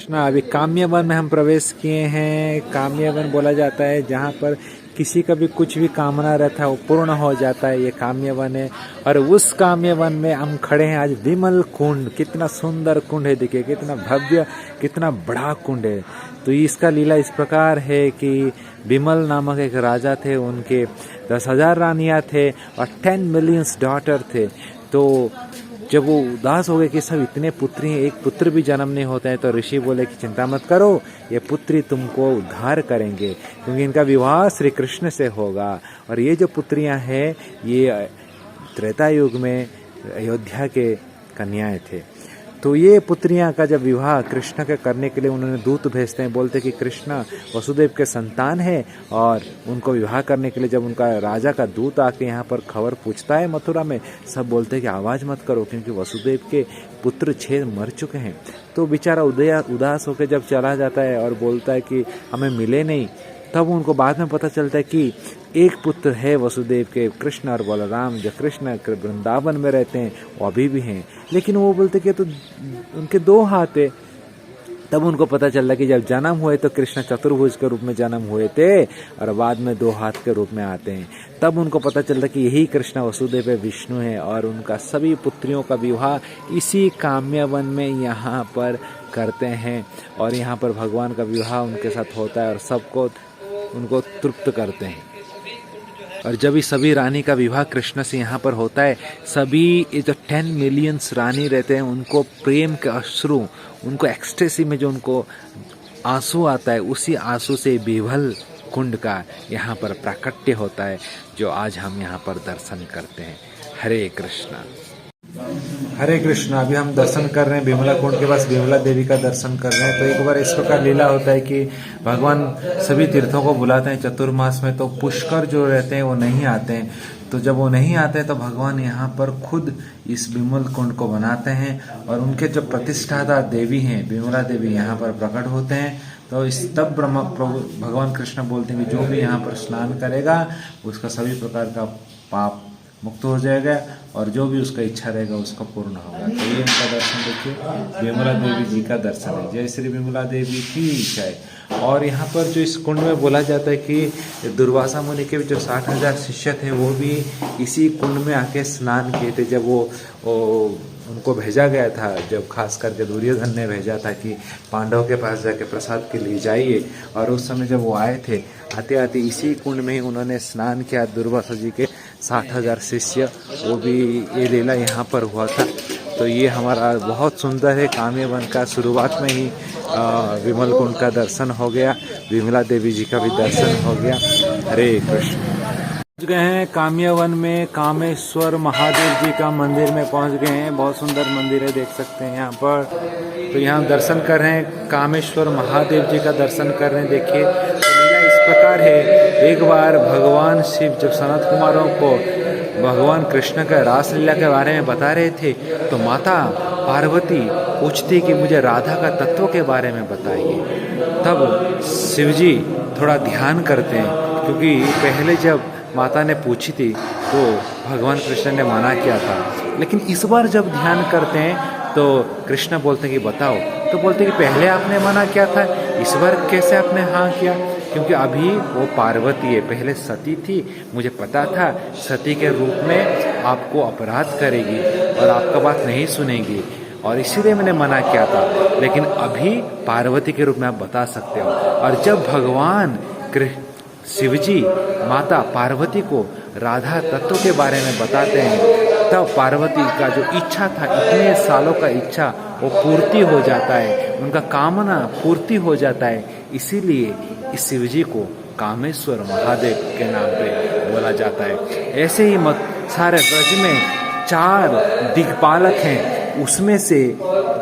कृष्णा। अभी काम्यवन में हम प्रवेश किए हैं। काम्यवन बोला जाता है जहाँ पर किसी का भी कुछ भी कामना रहता है वो पूर्ण हो जाता है, ये काम्यवन है। और उस काम्यवन में हम खड़े हैं आज। विमल कुंड, कितना सुंदर कुंड है, देखिए कितना भव्य, कितना बड़ा कुंड है। तो इसका लीला इस प्रकार है कि विमल नामक एक राजा थे, उनके 10,000 रानियां थे और 10 मिलियन डॉटर थे। तो जब वो उदास हो गए कि सब इतने पुत्री हैं, एक पुत्र भी जन्म नहीं होता है, तो ऋषि बोले कि चिंता मत करो, ये पुत्री तुमको उद्धार करेंगे, क्योंकि इनका विवाह श्री कृष्ण से होगा। और ये जो पुत्रियां हैं ये त्रेता युग में अयोध्या के कन्याएं थे। तो ये पुत्रियां का जब विवाह कृष्ण के करने के लिए उन्होंने दूत भेजते हैं, बोलते कि कृष्ण वसुदेव के संतान है। और उनको विवाह करने के लिए जब उनका राजा का दूत आके यहाँ पर खबर पूछता है मथुरा में, सब बोलते हैं कि आवाज़ मत करो, क्योंकि वसुदेव के पुत्र 6 मर चुके हैं। तो बेचारा उदास होकर जब चला जाता है और बोलता है कि हमें मिले नहीं। तब उनको बाद में पता चलता है कि एक पुत्र है वसुदेव के, कृष्ण और बलराम, जो कृष्ण वृंदावन में रहते हैं वो अभी भी हैं। लेकिन वो बोलते कि तो उनके 2 हाथ है। तब उनको पता चला कि जब जन्म हुए तो कृष्ण चतुर्भुज के रूप में जन्म हुए थे और बाद में 2 हाथ के रूप में आते हैं। तब उनको पता चलता कि यही कृष्ण वसुदेव विष्णु है। और उनका सभी पुत्रियों का विवाह इसी काम्यवन में यहाँ पर करते हैं। और यहाँ पर भगवान का विवाह उनके साथ होता है और सबको उनको तृप्त करते हैं। और जब ये सभी रानी का विवाह कृष्ण से यहाँ पर होता है, सभी ये जो 10 मिलियंस रानी रहते हैं उनको प्रेम के अश्रु, उनको एक्सटेसी में जो उनको आंसू आता है, उसी आंसू से विमल कुंड का यहाँ पर प्राकट्य होता है, जो आज हम यहाँ पर दर्शन करते हैं। हरे कृष्णा। हरे कृष्णा। अभी हम दर्शन कर रहे हैं विमला कुंड के पास, विमला देवी का दर्शन कर रहे हैं। तो एक बार इस प्रकार लीला होता है कि भगवान सभी तीर्थों को बुलाते हैं चतुर्मास में, तो पुष्कर जो रहते हैं वो नहीं आते हैं। तो जब वो नहीं आते तो भगवान यहाँ पर खुद इस विमल कुंड को बनाते हैं और उनके जो प्रतिष्ठाता देवी हैं विमला देवी यहाँ पर प्रकट होते हैं। तो इस तब भगवान कृष्ण बोलते हैं कि जो भी यहाँ पर स्नान करेगा उसका सभी प्रकार का पाप मुक्त हो जाएगा और जो भी उसका इच्छा रहेगा उसका पूर्ण होगा। तो ये इनका दर्शन देखिए, विमला देवी जी का दर्शन है। जय श्री विमला देवी की जय। और यहाँ पर जो इस कुंड में बोला जाता है कि दुर्वासा मुनि के भी जो 60,000 शिष्य थे वो भी इसी कुंड में आके स्नान किए थे। जब वो उनको भेजा गया था, जब खासकर जब दुर्योधन ने भेजा था कि पांडवों के पास जाके प्रसाद के लिए जाइए, और उस समय जब वो आए थे, आते आते इसी कुंड में ही उन्होंने स्नान किया। दुर्वासा जी के 60,000 शिष्य, वो भी ये लीला यहाँ पर हुआ था। तो ये हमारा बहुत सुंदर है काम्यवन का शुरुआत में ही विमल कुंड का दर्शन हो गया, विमला देवी जी का भी दर्शन हो गया। हरे कृष्ण। पहुंच गए हैं काम्यवन में, कामेश्वर महादेव जी का मंदिर में पहुंच गए हैं। बहुत सुंदर मंदिर है, देख सकते हैं यहाँ पर। तो यहाँ दर्शन कर रहे हैं, कामेश्वर महादेव जी का दर्शन कर रहे हैं। देखिए तो लीला इस प्रकार है। एक बार भगवान शिव जब सनत कुमारों को भगवान कृष्ण का रासलीला के बारे में बता रहे थे, तो माता पार्वती पूछती कि मुझे राधा का तत्व के बारे में बताइए। तब शिवजी थोड़ा ध्यान करते हैं, क्योंकि पहले जब माता ने पूछी थी तो भगवान कृष्ण ने मना किया था। लेकिन इस बार जब ध्यान करते हैं तो कृष्ण बोलते हैं कि बताओ। तो बोलते हैं कि पहले आपने मना किया था, इस बार कैसे आपने हाँ किया? क्योंकि अभी वो पार्वती है, पहले सती थी, मुझे पता था सती के रूप में आपको अपराध करेगी और आपका बात नहीं सुनेगी, और इसीलिए मैंने मना किया था। लेकिन अभी पार्वती के रूप में आप बता सकते हो। और जब भगवान शिवजी माता पार्वती को राधा तत्व के बारे में बताते हैं, तब पार्वती का जो इच्छा था, इतने सालों का इच्छा, वो पूर्ति हो जाता है, उनका कामना पूर्ति हो जाता है। इसीलिए इस शिवजी को कामेश्वर महादेव के नाम पे बोला जाता है। ऐसे ही सारे ब्रज में 4 दिक्पालक हैं, उसमें से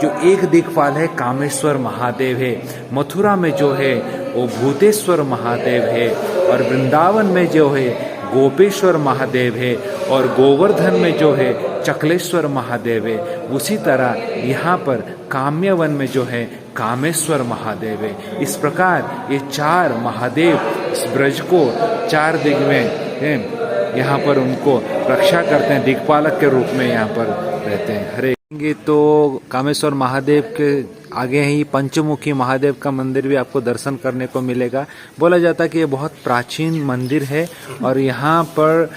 जो एक दिक्पाल है कामेश्वर महादेव है। मथुरा में जो है वो भूतेश्वर महादेव है, और वृंदावन में जो है गोपेश्वर महादेव है, और गोवर्धन में जो है चकलेश्वर महादेव है। उसी तरह यहाँ पर काम्यवन में जो है कामेश्वर महादेव है। इस प्रकार ये 4 महादेव इस ब्रज को 4 दिग में यहाँ पर उनको रक्षा करते हैं, दिक्पालक के रूप में यहाँ पर रहते हैं। हरे ये तो कामेश्वर महादेव के आगे ही पंचमुखी महादेव का मंदिर भी आपको दर्शन करने को मिलेगा। बोला जाता है कि ये बहुत प्राचीन मंदिर है और यहाँ पर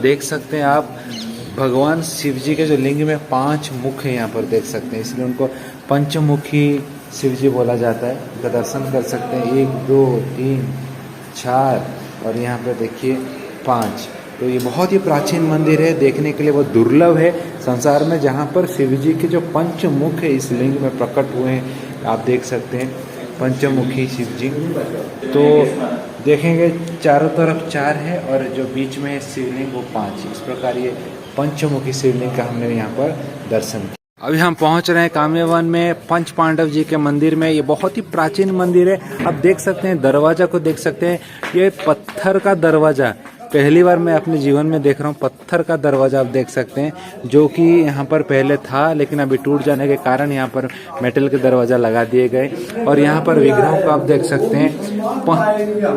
देख सकते हैं आप भगवान शिव जी के जो लिंग में 5 मुख हैं यहाँ पर देख सकते हैं, इसलिए उनको पंचमुखी शिव जी बोला जाता है। उनका दर्शन कर सकते हैं 1 2 3 4 और यहाँ पर देखिए 5। तो ये बहुत ही प्राचीन मंदिर है, देखने के लिए बहुत दुर्लभ है संसार में, जहाँ पर शिव जी के जो पंचमुख है इस लिंग में प्रकट हुए हैं। आप देख सकते हैं पंचमुखी शिव जी। तो देखेंगे चारों तरफ 4 है और जो बीच में है शिवलिंग वो 5। इस प्रकार ये पंचमुखी शिवलिंग का हमने यहाँ पर दर्शन किया। अभी हम पहुंच रहे हैं काम्यवन में पंच पांडव जी के मंदिर में। ये बहुत ही प्राचीन मंदिर है। आप देख सकते हैं दरवाजा को देख सकते हैं, ये पत्थर का दरवाजा पहली बार मैं अपने जीवन में देख रहा हूँ। पत्थर का दरवाजा आप देख सकते हैं जो कि यहाँ पर पहले था लेकिन अभी टूट जाने के कारण यहाँ पर मेटल के दरवाजा लगा दिए गए। और यहाँ पर विग्रहों को आप देख सकते हैं,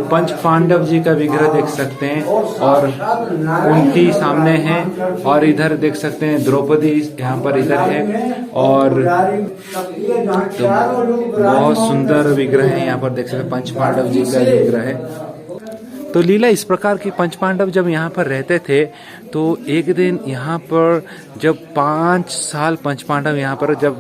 पंच पांडव जी का विग्रह देख सकते हैं और उनकी सामने है। और इधर देख सकते हैं द्रौपदी यहाँ पर इधर है और तो बहुत सुंदर विग्रह है यहाँ पर देख सकते हैं, पंच पांडव जी का विग्रह है। तो लीला इस प्रकार की, पंच पांडव जब यहाँ पर रहते थे तो एक दिन यहाँ पर जब 5 साल पंच पांडव यहाँ पर जब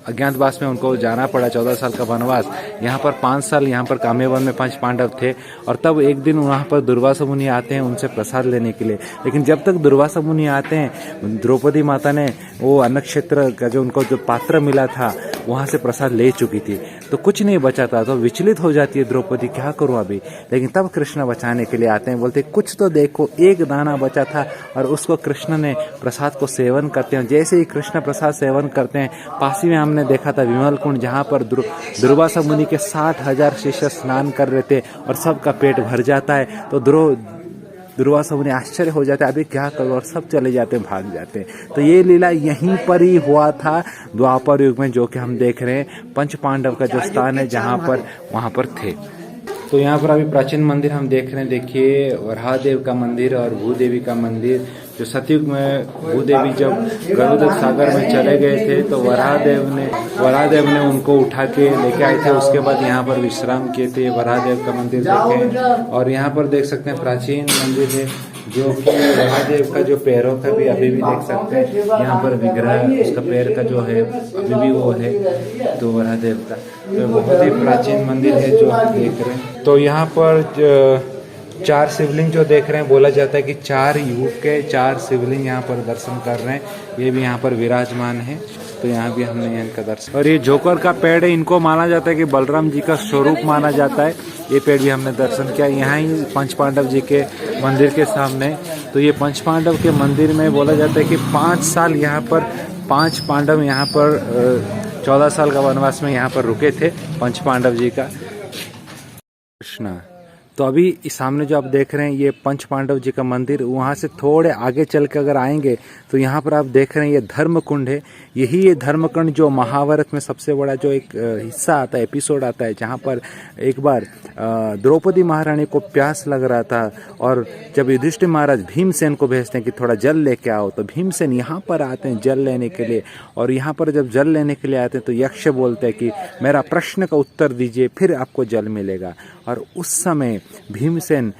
अज्ञातवास में उनको जाना पड़ा, 14 साल का वनवास, यहाँ पर 5 साल यहाँ पर काम्यवन में पंच पांडव थे। और तब एक दिन वहाँ पर दुर्वासा मुनि आते हैं उनसे प्रसाद लेने के लिए। लेकिन जब तक दुर्वासा मुनि आते हैं द्रौपदी माता ने वो अन्न क्षेत्र का जो उनको जो पात्र मिला था वहाँ से प्रसाद ले चुकी थी, तो कुछ नहीं बचा था। तो विचलित हो जाती है द्रौपदी, क्या करूँ अभी। लेकिन तब कृष्ण बचाने के लिए आते हैं, बोलते कुछ तो देखो, एक दाना बचा था और उसको कृष्ण ने प्रसाद को सेवन करते हैं। जैसे ही कृष्ण प्रसाद सेवन करते हैं, पास ही में हमने देखा था विमल कुंड जहाँ पर दुर्वासा मुनि के 60,000 शिष्य स्नान कर रहे थे और सबका पेट भर जाता है। तो दुर्वासा मुनि आश्चर्य हो जाते हैं, अभी क्या करो, और सब चले जाते हैं, भाग जाते हैं। तो ये लीला यहीं पर ही हुआ था द्वापर युग में, जो कि हम देख रहे हैं पंच पांडव का जो स्थान है जहाँ पर वहाँ पर थे। तो यहाँ पर अभी प्राचीन मंदिर हम देख रहे हैं, देखिए वराहदेव का मंदिर और भूदेवी का मंदिर। जो सतयुग में भूदेवी जब गरुड़ सागर में चले गए थे तो वराहदेव ने उनको उठा के लेके आए थे। उसके बाद यहाँ पर विश्राम किए थे। वराहदेव का मंदिर देखें और यहाँ पर देख सकते हैं प्राचीन मंदिर है जो कि वराहदेव का जो पैरों का भी अभी भी देख सकते हैं यहाँ पर विग्रह, उसका पैर का जो है अभी भी वो है तो वराहदेव का। तो बहुत ही प्राचीन मंदिर है जो आप देख रहे हैं। तो यहाँ पर 4 शिवलिंग जो देख रहे हैं, बोला जाता है कि 4 युग के 4 शिवलिंग यहाँ पर दर्शन कर रहे हैं। ये भी यहाँ पर विराजमान है। तो यहाँ भी हमने इनका दर्शन। और ये जोकर का पेड़ है, इनको माना जाता है कि बलराम जी का स्वरूप माना जाता है। ये पेड़ भी हमने दर्शन किया यहाँ ही पंच पांडव जी के मंदिर के सामने। तो ये पंच पांडव के मंदिर में बोला जाता है कि 5 साल यहाँ पर 5 पांडव यहाँ पर 14 साल का वनवास में यहाँ पर रुके थे पंच पांडव जी का कृष्ण। तो अभी इस सामने जो आप देख रहे हैं ये पंच पांडव जी का मंदिर, वहाँ से थोड़े आगे चल के अगर आएंगे तो यहाँ पर आप देख रहे हैं ये धर्म कुंड है। यही ये धर्म कुंड जो महाभारत में सबसे बड़ा जो एक हिस्सा आता है, एपिसोड आता है, जहाँ पर एक बार द्रौपदी महारानी को प्यास लग रहा था और जब युधिष्ठिर महाराज भीमसेन को भेजते हैं कि थोड़ा जल लेके आओ, तो भीमसेन यहाँ पर आते हैं जल लेने के लिए। और यहाँ पर जब जल लेने के लिए आते हैं तो यक्ष बोलते हैं कि मेरा प्रश्न का उत्तर दीजिए फिर आपको जल मिलेगा। और उस समय भीमसेन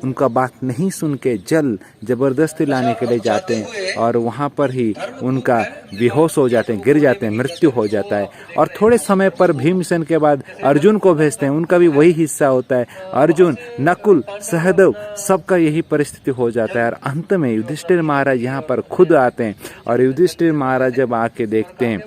उनका बात नहीं सुन के जल जबरदस्ती लाने के लिए जाते हैं और वहाँ पर ही उनका बेहोश हो जाते हैं, गिर जाते हैं, मृत्यु हो जाता है। और थोड़े समय पर भीमसेन के बाद अर्जुन को भेजते हैं, उनका भी वही हिस्सा होता है। अर्जुन, नकुल, सहदेव, सबका यही परिस्थिति हो जाता है। और अंत में युधिष्ठिर महाराज यहाँ पर खुद आते हैं और युधिष्ठिर महाराज जब आके देखते हैं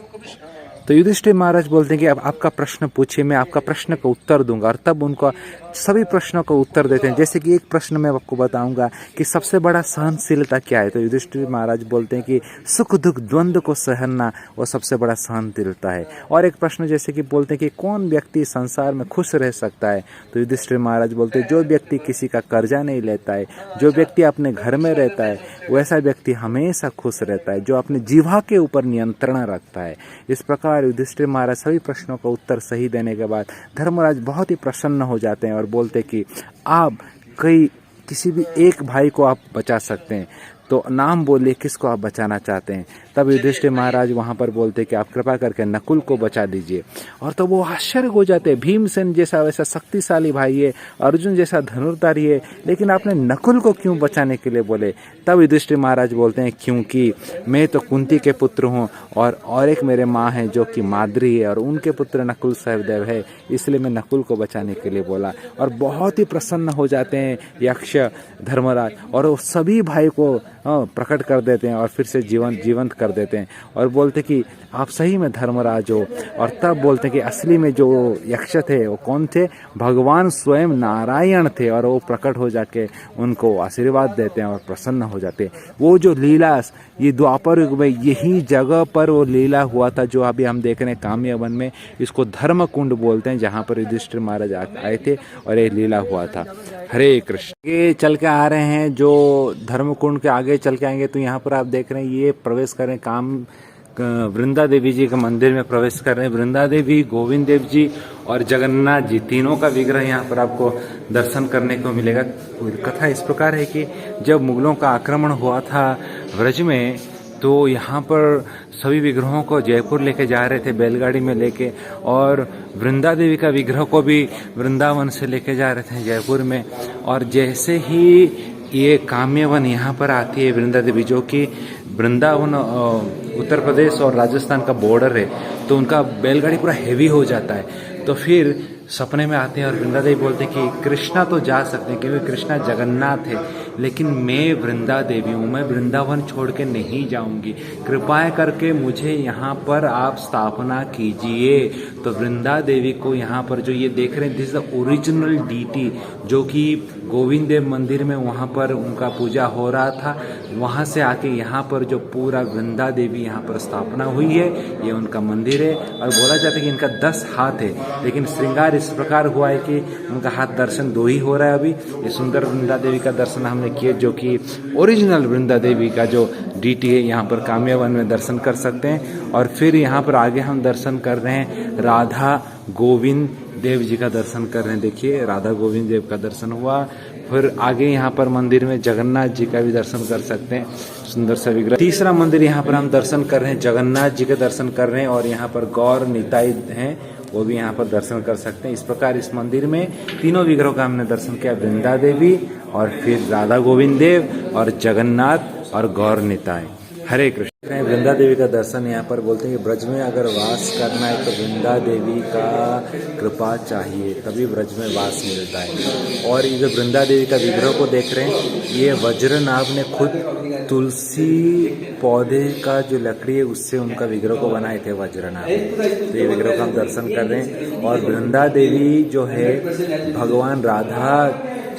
तो युधिष्ठिर महाराज बोलते हैं कि अब आपका प्रश्न पूछिए, मैं आपका प्रश्न का उत्तर दूंगा। और तब उनको सभी प्रश्नों का उत्तर देते हैं। जैसे कि एक प्रश्न मैं आपको बताऊंगा कि सबसे बड़ा सहनशीलता क्या है, तो युधिष्ठिर महाराज बोलते हैं कि सुख दुख द्वंद्व को सहना वो सबसे बड़ा सहनशीलता है। और एक प्रश्न जैसे कि बोलते हैं कि कौन व्यक्ति संसार में खुश रह सकता है, तो युधिष्ठिर महाराज बोलते हैं जो व्यक्ति किसी का कर्जा नहीं लेता है, जो व्यक्ति अपने घर में रहता है, वैसा व्यक्ति हमेशा खुश रहता है, जो अपने जीवा के ऊपर नियंत्रण रखता है। इस प्रकार युधिष्ठिर महाराज सभी प्रश्नों का उत्तर सही देने के बाद धर्मराज बहुत ही प्रसन्न हो जाते हैं और बोलते कि आप किसी भी एक भाई को आप बचा सकते हैं। तो नाम बोलिए किसको आप बचाना चाहते हैं। तब युधिष्ठिर महाराज वहां पर बोलते कि आप कृपा करके नकुल को बचा दीजिए। और तो वो आश्चर्य हो जाते, भीमसेन जैसा वैसा शक्तिशाली भाई है, अर्जुन जैसा धनुर्धारी है, लेकिन आपने नकुल को क्यों बचाने के लिए बोले। तब युधिष्ठिर महाराज बोलते हैं क्योंकि मैं तो कुंती के पुत्र हूँ और एक मेरे माँ है जो कि माद्री है, और उनके पुत्र नकुल सहदेव है, इसलिए मैं नकुल को बचाने के लिए बोला। और बहुत ही प्रसन्न हो जाते हैं यक्ष धर्मराज, और वो सभी भाई को प्रकट कर देते हैं और फिर से जीवंत कर देते हैं और बोलते कि आप सही में धर्मराज हो। और तब बोलते हैं कि असली में जो यक्ष थे वो कौन थे, भगवान स्वयं नारायण थे, और वो प्रकट हो जाके उनको आशीर्वाद देते हैं और प्रसन्न हो जाते हैं। वो जो लीला ये द्वापर युग में यही जगह पर वो लीला हुआ था जो अभी हम देख रहे हैं काम्य वन में, इसको धर्म कुंड बोलते हैं, जहाँ पर युधिष्ठिर महाराज आए थे और ये लीला हुआ था। हरे कृष्ण। ये चल के आ रहे हैं, जो धर्म कुंड के आगे चल के आएंगे तो यहाँ पर आप देख रहे हैं ये प्रवेश कर रहे हैं वृंदा देवी जी के मंदिर में प्रवेश कर रहे हैं। वृंदा देवी, गोविंद देव जी और जगन्नाथ जी तीनों का विग्रह यहाँ पर आपको दर्शन करने को मिलेगा। कथा इस प्रकार है कि जब मुगलों का आक्रमण हुआ था ब्रज में, तो यहाँ पर सभी विग्रहों को जयपुर लेके जा रहे थे बैलगाड़ी में लेके, और वृंदा देवी का विग्रह को भी वृंदावन से लेके जा रहे थे जयपुर में। और जैसे ही ये काम्यवन यहाँ पर आती है वृंदा देवी, जो कि वृंदावन उत्तर प्रदेश और राजस्थान का बॉर्डर है, तो उनका बैलगाड़ी पूरा हेवी हो जाता है। तो फिर सपने में आते हैं और वृंदा देवी बोलते हैं कि कृष्णा तो जा सकते हैं क्योंकि कृष्णा जगन्नाथ है, लेकिन मैं वृंदा देवी हूँ, मैं वृंदावन छोड़ के नहीं जाऊंगी, कृपया करके मुझे यहाँ पर आप स्थापना कीजिए। तो वृंदा देवी को यहाँ पर जो ये देख रहे हैं, दिस द ओरिजिनल डीटी, जो कि गोविंद देव मंदिर में वहाँ पर उनका पूजा हो रहा था, वहाँ से आके यहाँ पर जो पूरा वृंदा देवी यहाँ पर स्थापना हुई है, ये उनका मंदिर है। और बोला जाता है कि इनका 10 हाथ है, लेकिन श्रृंगार इस प्रकार हुआ है कि उनका हाथ दर्शन 2 ही हो रहा है। अभी ये सुंदर वृंदा देवी का दर्शन हमने किए, जो कि ओरिजिनल वृंदा देवी का जो डीटी है यहाँ पर काम्यवन में दर्शन कर सकते हैं। और फिर यहाँ पर आगे हम दर्शन कर रहे हैं राधा गोविंद देव जी का दर्शन कर रहे हैं। देखिए राधा गोविंद देव का दर्शन हुआ। फिर आगे यहाँ पर मंदिर में जगन्नाथ जी का भी दर्शन कर सकते हैं, सुंदर सा विग्रह। तीसरा मंदिर यहाँ पर हम दर्शन कर रहे हैं, जगन्नाथ जी के दर्शन कर रहे हैं, और यहाँ पर गौर निताई हैं, वो भी यहाँ पर दर्शन कर सकते हैं। इस प्रकार इस मंदिर में तीनों विग्रहों का हमने दर्शन किया, वृंदा देवी और फिर राधा गोविंद देव और जगन्नाथ और गौर निताई। हरे कृष्ण। वृंदा देवी का दर्शन यहाँ पर बोलते हैं कि ब्रज में अगर वास करना है तो वृंदा देवी का कृपा चाहिए, तभी ब्रज में वास मिलता है। और ये जो वृंदा देवी का विग्रह को देख रहे हैं, ये वज्रनाभ ने खुद तुलसी पौधे का जो लकड़ी है उससे उनका विग्रह को बनाए थे वज्रनाभ। तो ये विग्रह का हम दर्शन कर रहे हैं। और वृंदा देवी जो है भगवान राधा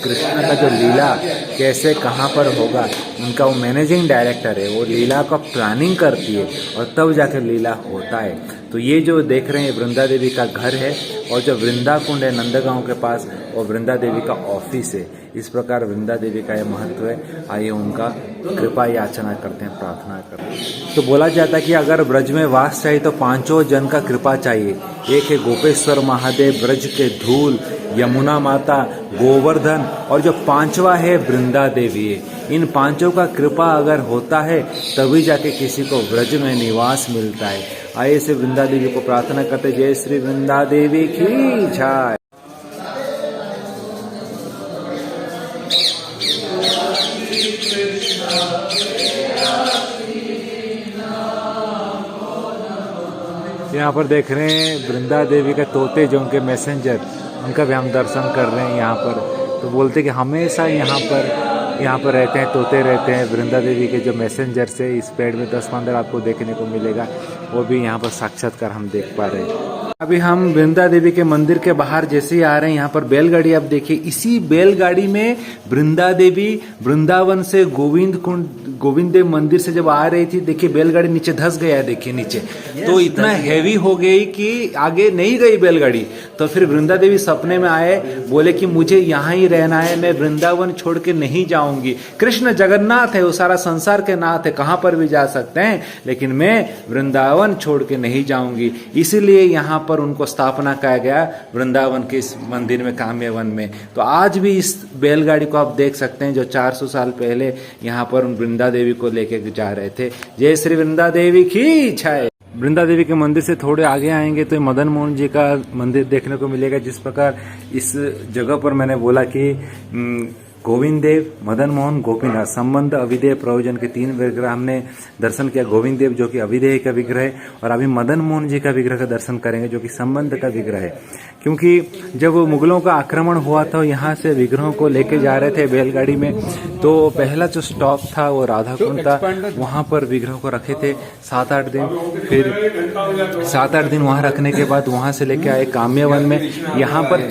कृष्ण का जो लीला कैसे कहाँ पर होगा, उनका वो मैनेजिंग डायरेक्टर है, वो लीला का प्लानिंग करती है और तब जाकर लीला होता है। तो ये जो देख रहे हैं वृंदा देवी का घर है, और जो वृंदा कुंड है नंदगांव के पास, वो वृंदा देवी का ऑफिस है। इस प्रकार वृंदा देवी का ये महत्व है। आइए उनका कृपा याचना करते हैं, प्रार्थना करते हैं। तो बोला जाता है कि अगर ब्रज में वास चाहिए तो 5 जन का कृपा चाहिए। एक है गोपेश्वर महादेव, ब्रज के धूल, यमुना माता, गोवर्धन, और जो 5वां है वृंदा देवी है। इन 5 का कृपा अगर होता है तभी जाके किसी को ब्रज में निवास मिलता है। आइए से वृंदा देवी को प्रार्थना करते, जय श्री वृंदा देवी की जय। यहाँ पर देख रहे हैं वृंदा देवी का तोते, जो उनके मैसेंजर, उनका भी हम दर्शन कर रहे हैं यहाँ पर। तो बोलते कि हमेशा यहाँ पर रहते हैं, तोते रहते हैं वृंदा देवी के जो मैसेंजर से। इस पेड़ में 10-15 आपको देखने को मिलेगा, वो भी यहाँ पर साक्षात्कार हम देख पा रहे हैं। अभी हम वृंदा देवी के मंदिर के बाहर जैसे ही आ रहे हैं, यहाँ पर बैलगाड़ी आप देखिए। इसी बैलगाड़ी में वृंदा देवी वृंदावन से गोविंद देव मंदिर से जब आ रही थी, देखिए बैलगाड़ी नीचे धस गया, देखिए नीचे। तो इतना हैवी हो गई कि आगे नहीं गई बैलगाड़ी। तो फिर वृंदा देवी सपने में आए, बोले कि मुझे यहाँ ही रहना है, मैं वृंदावन छोड़ के नहीं जाऊंगी। कृष्ण जगन्नाथ है, वो सारा संसार के नाथ है, कहाँ पर भी जा सकते हैं, लेकिन मैं वृंदावन छोड़ के नहीं जाऊंगी। इसीलिए यहाँ पर उनको स्थापना किया गया वृंदावन के इस मंदिर में, काम्यवन में। तो आज भी इस बैलगाड़ी को आप देख सकते हैं जो 400 साल पहले यहाँ पर उन वृंदा देवी को लेके जा रहे थे। जय श्री वृंदा देवी की जय। वृंदा देवी के मंदिर से थोड़े आगे आएंगे तो मदन मोहन जी का मंदिर देखने को मिलेगा। जिस प्रकार इस जगह पर मैंने बोला कि गोविंद देव, मदन मोहन, गोपीनाथ, संबंध, अविधेय, प्रयोजन के 3 विग्रह हमने दर्शन किया। गोविंद देव जो कि अविधेय का विग्रह है, और अभी मदन मोहन जी का विग्रह का दर्शन करेंगे जो कि संबंध का विग्रह है। क्योंकि जब मुगलों का आक्रमण हुआ था, यहाँ से विग्रहों को लेके जा रहे थे बैलगाड़ी में, तो पहला जो स्टॉप था वो राधा कुंड था। वहां पर विग्रह को रखे थे 7-8 दिन। फिर 7-8 दिन वहां रखने के बाद वहां से लेके आए काम्यवन में। यहाँ पर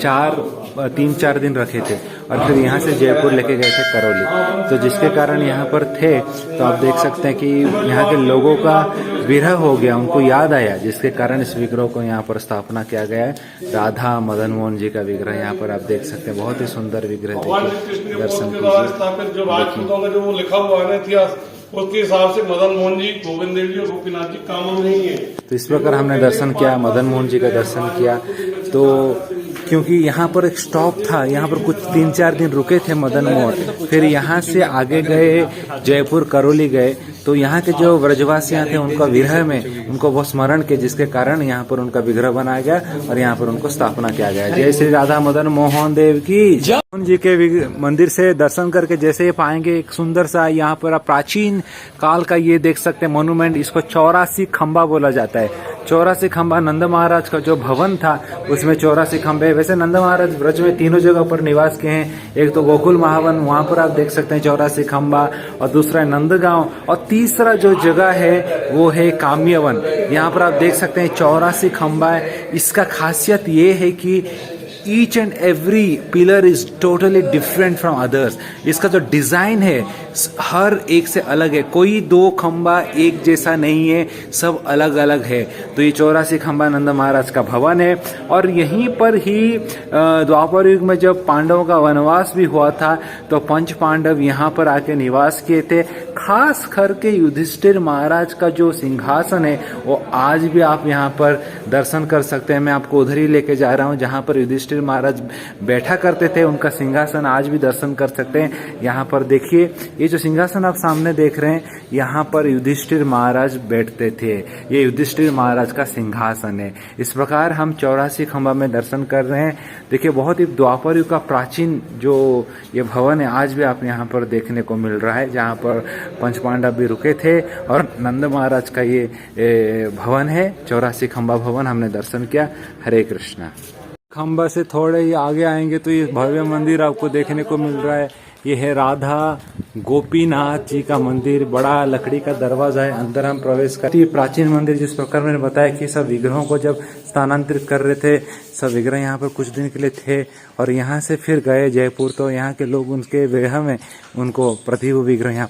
3-4 दिन रखे थे, और फिर यहाँ से जयपुर लेके गए थे करौली। तो जिसके कारण यहाँ पर थे, तो आप देख सकते हैं कि यहाँ के लोगों का विरह हो गया, उनको याद आया, जिसके कारण इस विग्रह को यहाँ पर स्थापना किया गया है। राधा मदन मोहन जी का विग्रह यहाँ पर आप देख सकते हैं, बहुत ही सुंदर विग्रह देखिए, दर्शन कीजिए। जो वो लिखा हुआ है इतिहास, उसके हिसाब से मदन मोहन जी, गोविंद देव जी और गोपीनाथ जी काम नहीं है। तो इस प्रकार हमने दर्शन किया, मदन मोहन जी का दर्शन किया। तो क्योंकि यहाँ पर एक स्टॉप था, यहाँ पर कुछ 3-4 दिन रुके थे मदन मोहन, फिर यहाँ से आगे गए, जयपुर करौली गए। तो यहाँ के जो व्रजवासियां थे उनका विरह में उनको बहुत स्मरण के, जिसके कारण यहाँ पर उनका विग्रह बनाया गया और यहाँ पर उनको स्थापना किया गया। जय श्री राधा मदन मोहन देव की। मोहन जी के मंदिर से दर्शन करके जैसे ही पाएंगे एक सुंदर सा यहाँ पर प्राचीन काल का ये देख सकते हैं मोन्यूमेंट। इसको 84 खंबा बोला जाता है। 84 खंबा नंद महाराज का जो भवन था उसमें 84 खंबे। वैसे नंद महाराज ब्रज में 3 जगह पर निवास किए हैं। एक तो गोकुल महावन, वहां पर आप देख सकते हैं 84 खंबा, और दूसरा नंदगांव, और तीसरा जो जगह है वो है काम्यवन। यहाँ पर आप देख सकते हैं 84 खंबा है। इसका खासियत ये है कि each and every pillar is totally different from others. इसका जो डिजाइन है हर एक से अलग है, कोई 2 खंबा एक जैसा नहीं है, सब अलग अलग है। तो ये 84 खंबा नंद महाराज का भवन है। और यहीं पर ही द्वापर युग में जब पांडवों का वनवास भी हुआ था तो पंच पांडव यहाँ पर आके निवास किए थे। खास करके युधिष्ठिर महाराज का जो सिंहासन है वो आज भी आप यहाँ पर दर्शन कर सकते हैं। मैं आपको उधर ही लेके जा रहा हूँ जहाँ पर युधिष्ठिर महाराज बैठा करते थे, उनका सिंहासन आज भी दर्शन कर सकते हैं। यहाँ पर देखिए, ये जो सिंहासन आप सामने देख रहे हैं, यहाँ पर युधिष्ठिर महाराज बैठते थे। ये युधिष्ठिर महाराज का सिंहासन है। इस प्रकार हम 84 खंबा में दर्शन कर रहे हैं। देखिए, बहुत ही द्वापर युग का प्राचीन जो ये भवन है आज भी आप यहाँ पर देखने को मिल रहा है, जहाँ पर पंच पांडव भी रुके थे। और नंद महाराज का ये भवन है, 84 खंबा भवन, हमने दर्शन किया। हरे कृष्णा। खंबा से थोड़े ही आगे आएंगे तो ये भव्य मंदिर आपको देखने को मिल रहा है। ये है राधा गोपीनाथ जी का मंदिर। बड़ा लकड़ी का दरवाजा है, अंदर हम प्रवेश करते हैं। प्राचीन मंदिर, जिस प्रकार मैंने बताया कि सब विग्रहों को जब स्थानांतरित कर रहे थे, सब विग्रह यहाँ पर कुछ दिन के लिए थे और यहाँ से फिर गए जयपुर। तो यहाँ के लोग उनके विग्रह में उनको प्रतिभू विग्रह यहाँ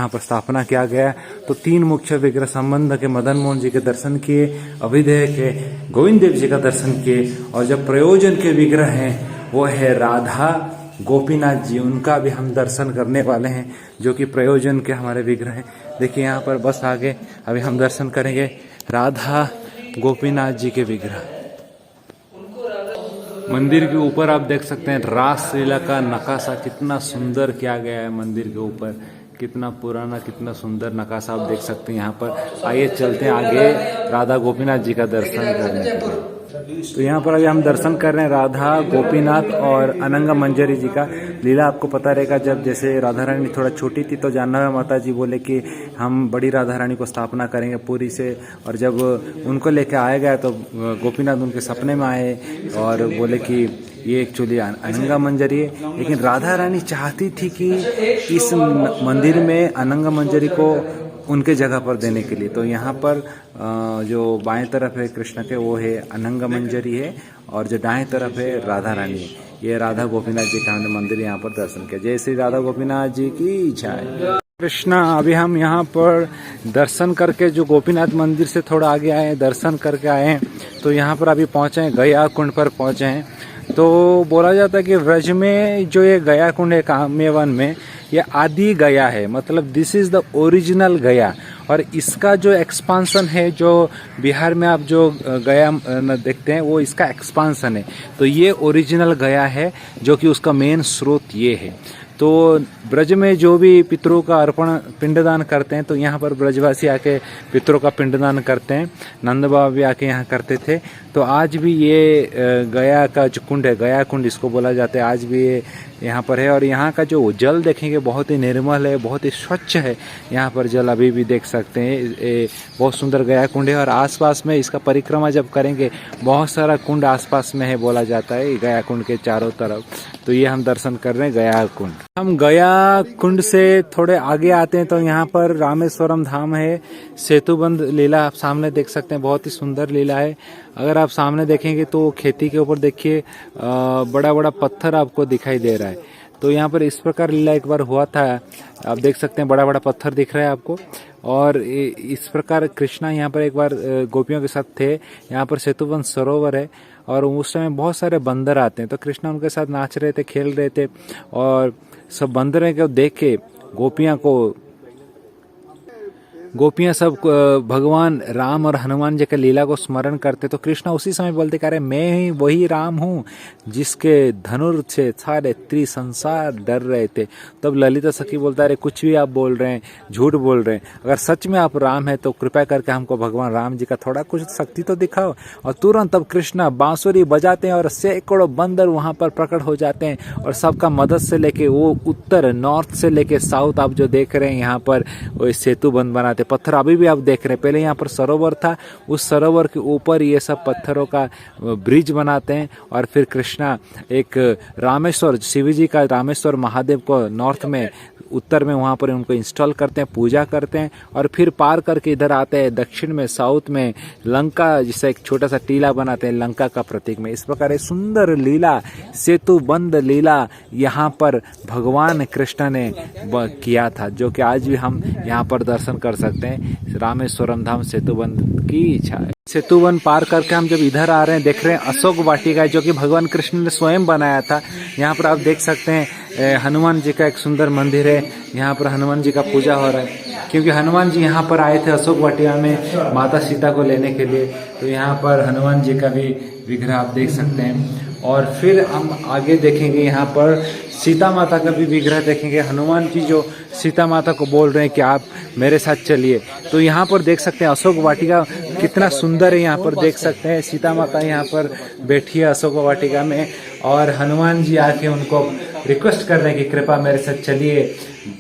पर स्थापना किया गया। तो 3 मुख्य विग्रह, संबंध के मदन मोहन जी के दर्शन किए, अभिधेय के गोविंद देव जी का दर्शन किए, और जब प्रयोजन के विग्रह हैं वो है राधा गोपीनाथ जी, उनका भी हम दर्शन करने वाले हैं, जो कि प्रयोजन के हमारे विग्रह हैं। देखिए यहाँ पर बस आगे अभी हम दर्शन करेंगे राधा गोपीनाथ जी के विग्रह। मंदिर के ऊपर आप देख सकते हैं रास लीला का नकाशा कितना सुंदर किया गया है। मंदिर के ऊपर कितना पुराना, कितना सुंदर नकाशा आप देख सकते हैं यहाँ पर। आइए चलते हैं आगे राधा गोपीनाथ जी का दर्शन करने के लिए। तो यहाँ पर अभी हम दर्शन कर रहे हैं राधा गोपीनाथ और अनंगा मंजरी जी का। लीला आपको पता रहेगा, जब जैसे राधा रानी थोड़ा छोटी थी तो जानवी माता जी बोले कि हम बड़ी राधा रानी को स्थापना करेंगे पूरी से, और जब उनको लेके आया गया तो गोपीनाथ उनके सपने में आए और बोले कि ये एक्चुअली अनंगा मंजरी है। लेकिन राधा रानी चाहती थी कि इस मंदिर में अनंगा मंजरी को उनके जगह पर देने के लिए। तो यहाँ पर जो बाएं तरफ है कृष्ण के वो है अनंगा मंजरी है, और जो दाएं तरफ है राधा रानी है। ये राधा गोपीनाथ जी का हमने मंदिर यहाँ पर दर्शन किया। जय श्री राधा गोपीनाथ जी की जय। कृष्णा, अभी हम यहाँ पर दर्शन करके जो गोपीनाथ मंदिर से थोड़ा आगे आए, दर्शन करके आए हैं, तो यहाँ पर अभी पहुँचे हैं, गया कुंड पर पहुँचे हैं। तो बोला जाता है कि व्रज में जो ये गया कुंड है काम्यवन में, ये आदि गया है, मतलब दिस इज द ओरिजिनल गया। और इसका जो एक्सपांसन है, जो बिहार में आप जो गया देखते हैं, वो इसका एक्सपांसन है। तो ये ओरिजिनल गया है, जो कि उसका मेन स्रोत ये है। तो ब्रज में जो भी पितरों का अर्पण पिंडदान करते हैं, तो यहाँ पर ब्रजवासी आके पितरों का पिंडदान करते हैं। नंद बाबा भी आके यहाँ करते थे। तो आज भी ये गया का जो कुंड है, गया कुंड इसको बोला जाता है, आज भी ये यहाँ पर है। और यहाँ का जो जल देखेंगे बहुत ही निर्मल है, बहुत ही स्वच्छ है। यहाँ पर जल अभी भी देख सकते हैं, बहुत सुंदर गया कुंड है। और आसपास में इसका परिक्रमा जब करेंगे, बहुत सारा कुंड आसपास में है बोला जाता है, गया कुंड के चारों तरफ। तो ये हम दर्शन कर रहे हैं गया कुंड। हम गया कुंड से थोड़े आगे आते हैं तो यहाँ पर रामेश्वरम धाम है। सेतुबंध लीला आप सामने देख सकते हैं, बहुत ही सुंदर लीला है। अगर आप सामने देखेंगे तो खेती के ऊपर देखिए बड़ा बड़ा पत्थर आपको दिखाई दे रहा है। तो यहाँ पर इस प्रकार लीला एक बार हुआ था, आप देख सकते हैं, बड़ा बड़ा पत्थर दिख रहा है आपको। और इस प्रकार कृष्णा यहाँ पर एक बार गोपियों के साथ थे। यहाँ पर सेतुबंध सरोवर है और उस समय बहुत सारे बंदर आते हैं, तो कृष्णा उनके साथ नाच रहे थे, खेल रहे थे। और सब बंदरों को देख के गोपियां सब भगवान राम और हनुमान जी के लीला को स्मरण करते। तो कृष्णा उसी समय बोलते कह रहे, मैं ही वही राम हूँ जिसके धनुर से सारे त्रिसंसार डर रहे थे। तब ललिता सखी बोलता, अरे कुछ भी आप बोल रहे हैं, झूठ बोल रहे हैं। अगर सच में आप राम है तो कृपया करके हमको भगवान राम जी का थोड़ा कुछ शक्ति तो दिखाओ। और तुरंत तब कृष्णा बांसुरी बजाते हैं और सैकड़ों बंदर वहां पर प्रकट हो जाते हैं। और सबका मदद से लेके वो उत्तर नॉर्थ से लेके साउथ आप जो देख रहे हैं यहाँ पर वो सेतुबंध बनाते, पत्थर अभी भी आप देख रहे हैं। पहले यहाँ पर सरोवर था, उस सरोवर के ऊपर ये सब पत्थरों का ब्रिज बनाते हैं। और फिर कृष्णा एक रामेश्वर, शिव जी का रामेश्वर महादेव को नॉर्थ में, उत्तर में वहाँ पर उनको इंस्टॉल करते हैं, पूजा करते हैं। और फिर पार करके इधर आते हैं दक्षिण में, साउथ में लंका, जिससे एक छोटा सा टीला बनाते हैं लंका का प्रतीक में। इस प्रकार एक सुंदर लीला, सेतुबंध लीला यहाँ पर भगवान कृष्ण ने किया था, जो कि आज भी हम यहाँ पर दर्शन कर सकते हैं। रामेश्वरम धाम सेतुबंध की इच्छा है। सेतुबंध पार करके हम जब इधर आ रहे हैं, देख रहे हैं अशोक वाटिका, जो कि भगवान कृष्ण ने स्वयं बनाया था। यहाँ पर आप देख सकते हैं हनुमान जी का एक सुंदर मंदिर है। यहाँ पर हनुमान जी का पूजा हो रहा है, क्योंकि हनुमान जी यहाँ पर आए थे अशोक वाटिका में माता सीता को लेने के लिए। तो यहाँ पर हनुमान जी का भी विग्रह आप देख सकते हैं। और फिर हम आगे देखेंगे, यहाँ पर सीता माता का भी विग्रह देखेंगे। हनुमान जी जो सीता माता को बोल रहे हैं कि आप मेरे साथ चलिए। तो यहाँ पर देख सकते हैं अशोक वाटिका कितना सुंदर है। यहाँ पर देख सकते हैं सीता माता यहाँ पर बैठी है अशोक वाटिका में, और हनुमान जी आके उनको रिक्वेस्ट कर रहे हैं कि कृपा मेरे साथ चलिए,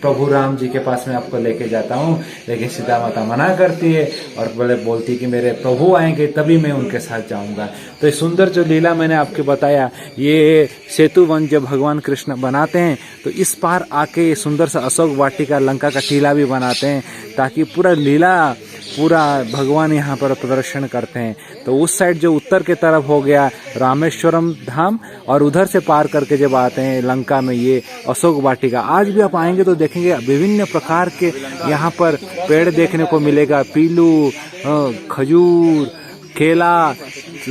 प्रभु राम जी के पास मैं आपको लेके जाता हूँ। लेकिन सीता माता मना करती है और बोलती कि मेरे प्रभु आएंगे तभी मैं उनके साथ जाऊंगा। तो ये सुंदर जो लीला मैंने आपको बताया, ये सेतुबंध जब भगवान कृष्ण बनाते हैं तो इस पार आके ये सुंदर सा अशोक वाटिका लंका का टीला भी बनाते हैं, ताकि पूरा लीला पूरा भगवान यहाँ पर प्रदर्शन करते हैं। तो उस साइड जो उत्तर के तरफ हो गया रामेश्वरम धाम, और उधर से पार करके जब आते हैं लंका में ये अशोक वाटिका। आज भी आप आएंगे तो देखेंगे विभिन्न प्रकार के यहाँ पर पेड़ देखने को मिलेगा, पीलू, खजूर, केला,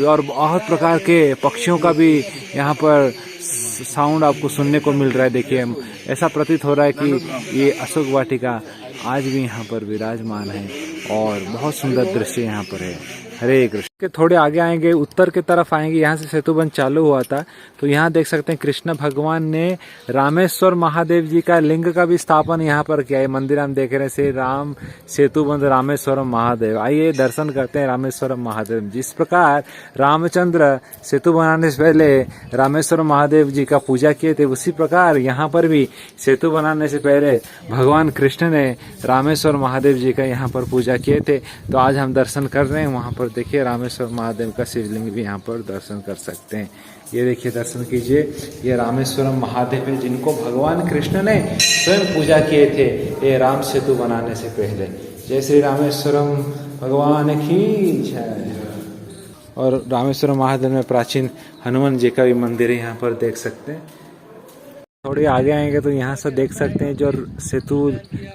और बहुत प्रकार के पक्षियों का भी यहाँ पर साउंड आपको सुनने को मिल रहा है। देखिए ऐसा प्रतीत हो रहा है कि ये अशोक वाटिका आज भी यहाँ पर विराजमान है और बहुत सुंदर दृश्य यहाँ पर है। हरे कृष्ण। के थोड़े आगे आएंगे, उत्तर की तरफ आएंगे, यहाँ से सेतुबंध चालू हुआ था। तो यहाँ देख सकते हैं कृष्ण भगवान ने रामेश्वर महादेव जी का लिंग का भी स्थापन यहाँ पर किया है। मंदिर हम देख रहे हैं, श्री राम सेतुबंध रामेश्वरम महादेव। आइए दर्शन करते हैं रामेश्वरम महादेव। जिस प्रकार रामचंद्र सेतु बनाने से पहले रामेश्वर महादेव जी का पूजा किए थे, उसी प्रकार यहाँ पर भी सेतु बनाने से पहले भगवान कृष्ण ने रामेश्वर महादेव जी का यहाँ पर पूजा किए थे। तो आज हम दर्शन कर रहे हैं वहाँ पर। देखिए रामेश्वर महादेव का शिवलिंग भी यहाँ पर दर्शन कर सकते हैं। ये देखिए दर्शन कीजिए, ये रामेश्वरम महादेव है जिनको भगवान कृष्ण ने स्वयं पूजा किए थे ये राम सेतु बनाने से पहले। जय श्री रामेश्वरम भगवान की जय। और रामेश्वरम महादेव में प्राचीन हनुमान जी का भी मंदिर है, यहाँ पर देख सकते हैं। थोड़े आगे आएंगे तो यहाँ से देख सकते हैं जो सेतु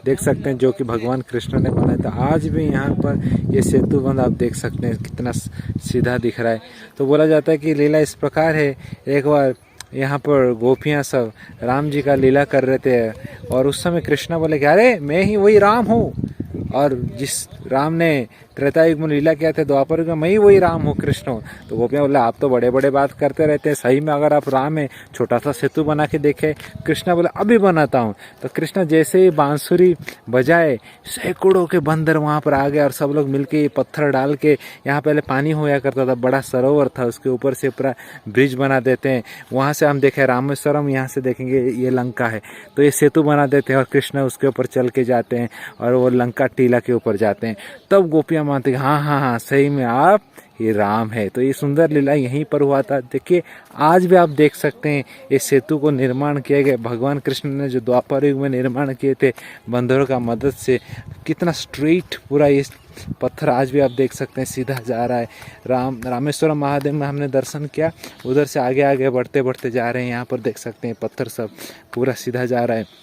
देख सकते हैं जो कि भगवान कृष्ण ने बनाया था। आज भी यहाँ पर ये सेतुबंध आप देख सकते हैं कितना सीधा दिख रहा है। तो बोला जाता है कि लीला इस प्रकार है, एक बार यहाँ पर गोपियाँ सब राम जी का लीला कर रहे थे और उस समय कृष्ण बोले कि अरे मैं ही वही राम हूँ। और जिस राम ने त्रेता युग में लीला किया था द्वापर युग में, मैं ही वही राम हूँ, कृष्ण हूँ। तो गोपियाँ बोले आप तो बड़े बड़े बात करते रहते हैं, सही में अगर आप राम है, छोटा सा सेतु बना के देखे। कृष्णा बोले अभी बनाता हूँ। तो कृष्णा जैसे ही बांसुरी बजाए, सैकड़ों के बंदर वहाँ पर आ गए और सब लोग मिलके पत्थर डाल के, यहाँ पहले पानी होया करता था, बड़ा सरोवर था, उसके ऊपर से पूरा ब्रिज बना देते हैं। वहाँ से हम देखें रामेश्वरम, यहाँ से देखेंगे ये लंका है, तो ये सेतु बना देते हैं और कृष्ण उसके ऊपर चल के जाते हैं और वो लंका टीला के ऊपर जाते हैं। तब गोपियाँ मानते हैं हाँ हाँ हाँ सही में आप ये राम है। तो ये सुंदर लीला यहीं पर हुआ था। देखिए आज भी आप देख सकते हैं इस सेतु को निर्माण किया गया भगवान कृष्ण ने, जो द्वापर युग में निर्माण किए थे बंदरों का मदद से। कितना स्ट्रेट पूरा ये पत्थर आज भी आप देख सकते हैं सीधा जा रहा है। रामेश्वरम महादेव में हमने दर्शन किया, उधर से आगे आगे बढ़ते बढ़ते जा रहे हैं। यहाँ पर देख सकते हैं पत्थर सब पूरा सीधा जा रहा है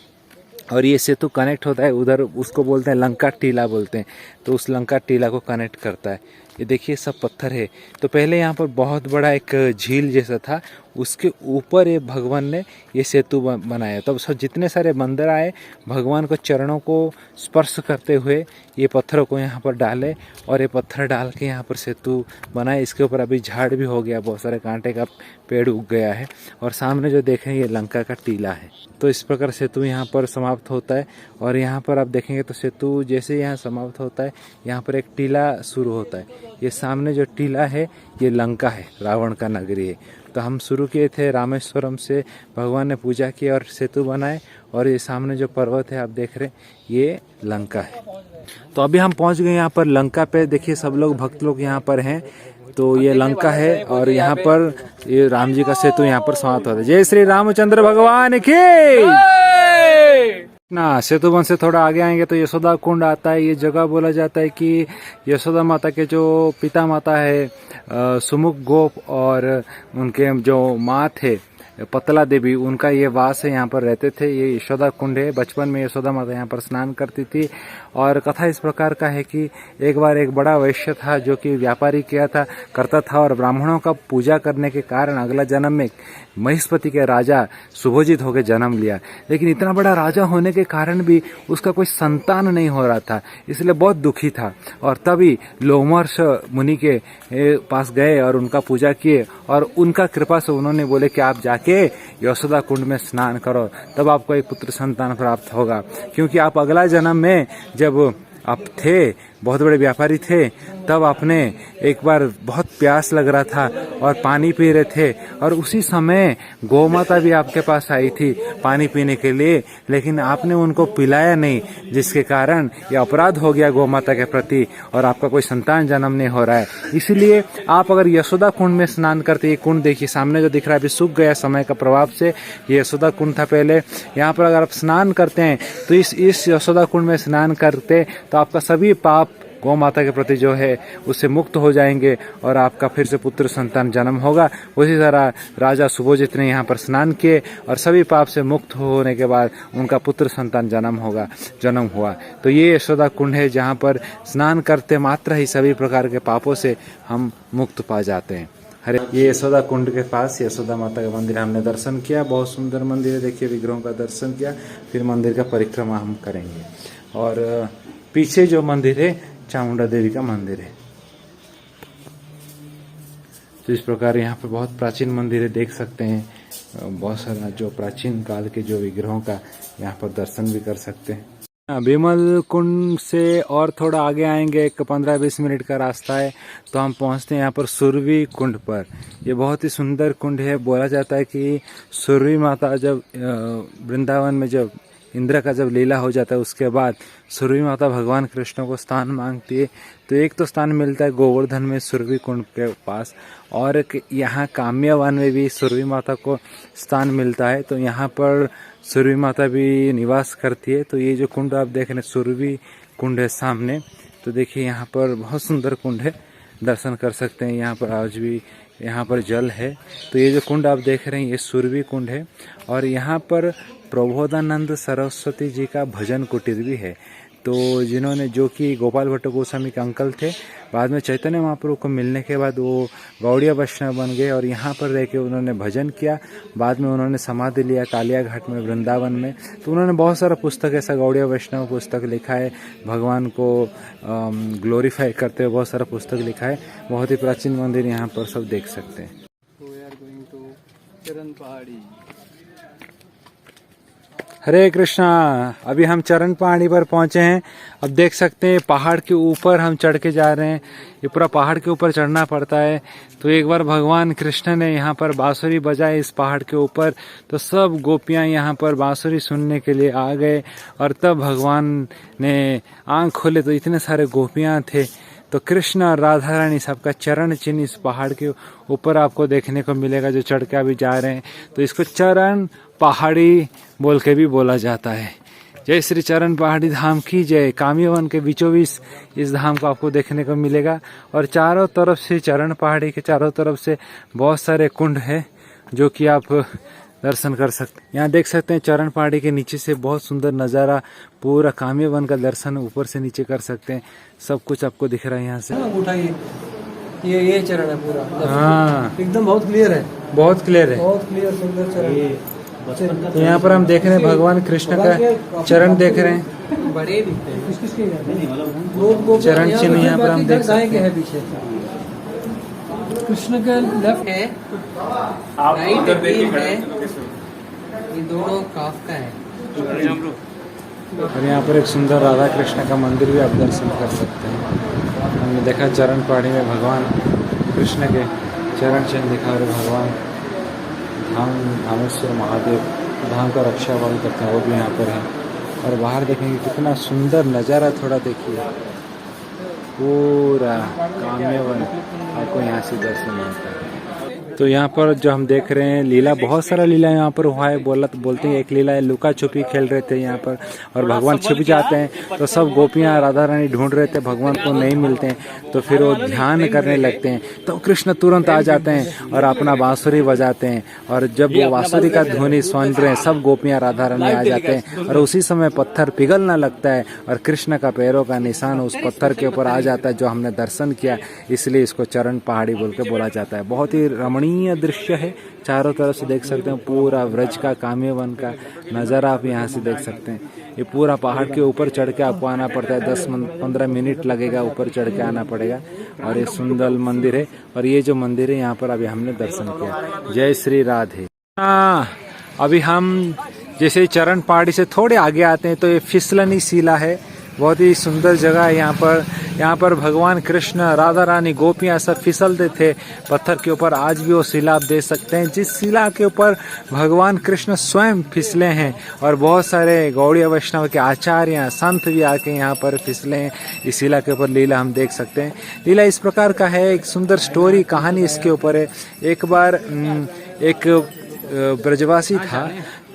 और ये सेतु कनेक्ट होता है उधर, उसको बोलते हैं लंका टीला बोलते हैं। तो उस लंका टीला को कनेक्ट करता है। ये देखिए सब पत्थर है। तो पहले यहाँ पर बहुत बड़ा एक झील जैसा था, उसके ऊपर ये भगवान ने ये सेतु बनाया। तब सब जितने सारे बंदर आए, भगवान को चरणों को स्पर्श करते हुए ये पत्थरों को यहाँ पर डाले और ये पत्थर डाल के यहाँ पर सेतु बनाए। इसके ऊपर अभी झाड़ भी हो गया, बहुत सारे कांटे का पेड़ उग गया है और सामने जो देखें ये लंका का टीला है। तो इस प्रकार सेतु यहाँ पर समाप्त होता है और यहाँ पर आप देखेंगे तो सेतु जैसे यहाँ समाप्त होता है, यहाँ पर एक टीला शुरू होता है। ये सामने जो टीला है ये लंका है, रावण का नगरी है। तो हम शुरू किए थे रामेश्वरम से, भगवान ने पूजा की और सेतु बनाए और ये सामने जो पर्वत है आप देख रहे हैं ये लंका है। तो अभी हम पहुंच गए यहाँ पर लंका पे। देखिए सब लोग भक्त लोग यहाँ पर हैं। तो ये लंका है और यहाँ पर ये राम जी का सेतु यहाँ पर समाप्त होता है। जय श्री रामचंद्र भगवान की। ना सेतु वन से थोड़ा आगे आएंगे तो यशोदा कुंड आता है। ये जगह बोला जाता है कि यशोदा माता के जो पिता माता है सुमुख गोप और उनके जो माँ थे पतला देवी, उनका ये वास है, यहाँ पर रहते थे। ये यशोदा कुंड है। बचपन में यशोदा माता यहाँ पर स्नान करती थी। और कथा इस प्रकार का है कि एक बार एक बड़ा वैश्य था जो कि व्यापारी करता था और ब्राह्मणों का पूजा करने के कारण अगला जन्म में महिष्पति के राजा सुभोजित होकर जन्म लिया। लेकिन इतना बड़ा राजा होने के कारण भी उसका कोई संतान नहीं हो रहा था, इसलिए बहुत दुखी था। और तभी लोमहर्ष मुनि के पास गए और उनका पूजा किए और उनका कृपा से उन्होंने बोले कि आप जाके यशोदा कुंड में स्नान करो, तब आपको एक पुत्र संतान प्राप्त होगा। क्योंकि आप अगला जन्म में जब आप थे, बहुत बड़े व्यापारी थे, तब आपने एक बार बहुत प्यास लग रहा था और पानी पी रहे थे और उसी समय गौ माता भी आपके पास आई थी पानी पीने के लिए, लेकिन आपने उनको पिलाया नहीं, जिसके कारण ये अपराध हो गया गौ माता के प्रति और आपका कोई संतान जन्म नहीं हो रहा है। इसलिए आप अगर यशोदा कुंड में स्नान करते, ये कुंड देखिए सामने जो दिख रहा है अभी सूख गया समय का प्रभाव से, ये यशोदा कुंड था पहले। यहाँ पर अगर आप स्नान करते हैं तो इस यशोदा कुंड में स्नान करते तो आपका सभी पाप गौ माता के प्रति जो है उससे मुक्त हो जाएंगे और आपका फिर से पुत्र संतान जन्म होगा। उसी तरह राजा सुभोजित ने यहाँ पर स्नान किए और सभी पाप से मुक्त होने के बाद उनका पुत्र संतान जन्म हुआ। तो ये यशोदा कुंड है जहाँ पर स्नान करते मात्र ही सभी प्रकार के पापों से हम मुक्त पा जाते हैं। ये यशोदा कुंड के पास यशोदा माता का मंदिर हमने दर्शन किया, बहुत सुंदर मंदिर है। देखिए विग्रहों का दर्शन किया, फिर मंदिर का परिक्रमा हम करेंगे। और पीछे जो मंदिर है चामुंडा देवी का मंदिर है। तो इस प्रकार यहाँ पर बहुत प्राचीन मंदिर है, देख सकते हैं। बहुत सारा जो प्राचीन काल के जो विग्रहों का यहाँ पर दर्शन भी कर सकते हैं। बिमल कुंड से और थोड़ा आगे आएंगे, एक 15-20 मिनट का रास्ता है, तो हम पहुँचते हैं यहाँ पर सुरवी कुंड पर। ये बहुत ही सुंदर कुंड है। बोला जाता है कि सुरवी माता जब वृंदावन में जब इंद्र का जब लीला हो जाता है उसके बाद सुरवी माता भगवान कृष्ण को स्थान मांगती है। तो एक तो स्थान मिलता है गोवर्धन में सुरवी कुंड के पास, और यहाँ काम्यवन में भी सुरवी माता को स्थान मिलता है। तो यहाँ पर सुरवी माता भी निवास करती है। तो ये जो कुंड आप देख रहे हैं सुरवी कुंड है सामने। तो देखिए यहाँ पर बहुत सुंदर कुंड है, दर्शन कर सकते हैं। यहाँ पर आज भी यहाँ पर जल है। तो ये जो कुंड आप देख रहे हैं ये सुरवी कुंड है और यहाँ पर प्रबोधानंद सरस्वती जी का भजन कुटीर भी है। तो जिन्होंने जो कि गोपाल भट्ट गोस्वामी के अंकल थे, बाद में चैतन्य महाप्रभु को मिलने के बाद वो गौड़िया वैष्णव बन गए और यहाँ पर रह के उन्होंने भजन किया। बाद में उन्होंने समाधि लिया कालिया घाट में वृंदावन में। तो उन्होंने बहुत सारा पुस्तक ऐसा गौड़िया वैष्णव पुस्तक लिखा है, भगवान को ग्लोरीफाई करते हुए बहुत सारा पुस्तक लिखा है। बहुत ही प्राचीन मंदिर यहाँ पर सब देख सकते हैं। हरे कृष्णा। अभी हम चरण पहाड़ी पर पहुंचे हैं। अब देख सकते हैं पहाड़ के ऊपर हम चढ़ के जा रहे हैं। ये पूरा पहाड़ के ऊपर चढ़ना पड़ता है। तो एक बार भगवान कृष्ण ने यहाँ पर बांसुरी बजाई इस पहाड़ के ऊपर, तो सब गोपियाँ यहाँ पर बांसुरी सुनने के लिए आ गए। और तब भगवान ने आँख खोले तो इतने सारे गोपियाँ थे। तो कृष्ण और राधा रानी सबका चरण चिन्ह इस पहाड़ के ऊपर आपको देखने को मिलेगा, जो चढ़ के अभी जा रहे हैं। तो इसको चरण पहाड़ी बोल के भी बोला जाता है। जय श्री चरण पहाड़ी धाम की जय। काम्यवन के बीचों बीच इस धाम को आपको देखने को मिलेगा। और चारों तरफ से चरण पहाड़ी के चारों तरफ से बहुत सारे कुंड है जो कि आप दर्शन कर सकते हैं। यहाँ देख सकते हैं चरण पहाड़ी के नीचे से बहुत सुंदर नज़ारा, पूरा काम्यवन का दर्शन ऊपर से नीचे कर सकते हैं। सब कुछ आपको दिख रहा है यहाँ से। उठाइए, ये चरण है पूरा। हाँ, एकदम बहुत क्लियर है, बहुत क्लियर है, बहुत क्लियर सुंदर चरण। तो यहाँ पर हम देख रहे हैं भगवान कृष्ण का चरण देख रहे हैं। बड़े दिखते हैं चरण चिन्ह यहाँ पर हम देख सकते हैं। पीछे कृष्ण का लेफ्ट है, राइट है, ये दोनों काफ का है। और यहाँ पर एक सुंदर राधा कृष्ण का मंदिर भी आप दर्शन कर सकते हैं। हमने देखा चरण पहाड़ी में भगवान कृष्ण के चरण चिन्ह दिखा रहे। भगवान धामेश्वर महादेव धाम का रक्षा वाल करते हैं, वो भी यहाँ पर है। और बाहर देखेंगे कितना सुंदर नज़ारा, थोड़ा देखिए, पूरा काम्यवन आपको यहाँ से दर्शन होता है। तो यहाँ पर जो हम देख रहे हैं लीला, बहुत सारा लीला यहाँ पर हुआ है। बोलते हैं एक लीला है, लुका छुपी खेल रहे थे यहाँ पर और भगवान छिप जाते हैं। तो सब गोपियाँ राधा रानी ढूंढ रहे थे, भगवान को नहीं मिलते हैं। तो फिर वो ध्यान करने लगते हैं, तो कृष्ण तुरंत आ जाते हैं और अपना बांसुरी बजाते हैं। और जब वो बांसुरी का ध्वनि सुन रहे हैं, सब गोपियाँ राधा रानी आ जाते हैं। और उसी समय पत्थर पिघलना लगता है और कृष्ण का पैरों का निशान उस पत्थर के ऊपर आ जाता है जो हमने दर्शन किया। इसलिए इसको चरण पहाड़ी बोल के बोला जाता है। बहुत ही रमणीय दृश्य है, चारों तरफ से देख सकते हैं। पूरा व्रज का काम्यवन का नज़ारा आप यहाँ से देख सकते हैं। ये पूरा पहाड़ के ऊपर चढ़ के आपको आना पड़ता है, 10-15 मिनट लगेगा, ऊपर चढ़ के आना पड़ेगा। और ये सुंदर मंदिर है। और ये जो मंदिर है यहाँ पर अभी हमने दर्शन किया। जय श्री राधे। अभी हम जैसे चरण पहाड़ी से थोड़े आगे आते हैं तो ये फिसलनी शिला है, बहुत ही सुंदर जगह है। यहाँ पर भगवान कृष्ण, राधा रानी, गोपियाँ सब फिसलते थे पत्थर के ऊपर। आज भी वो शिला आप देख सकते हैं, जिस शिला के ऊपर भगवान कृष्ण स्वयं फिसले हैं। और बहुत सारे गौड़ीय वैष्णव के आचार्य, संत भी आके यहाँ पर फिसले हैं। इस शिला के ऊपर लीला हम देख सकते हैं। लीला इस प्रकार का है, एक सुंदर स्टोरी कहानी इसके ऊपर है। एक बार एक ब्रजवासी था,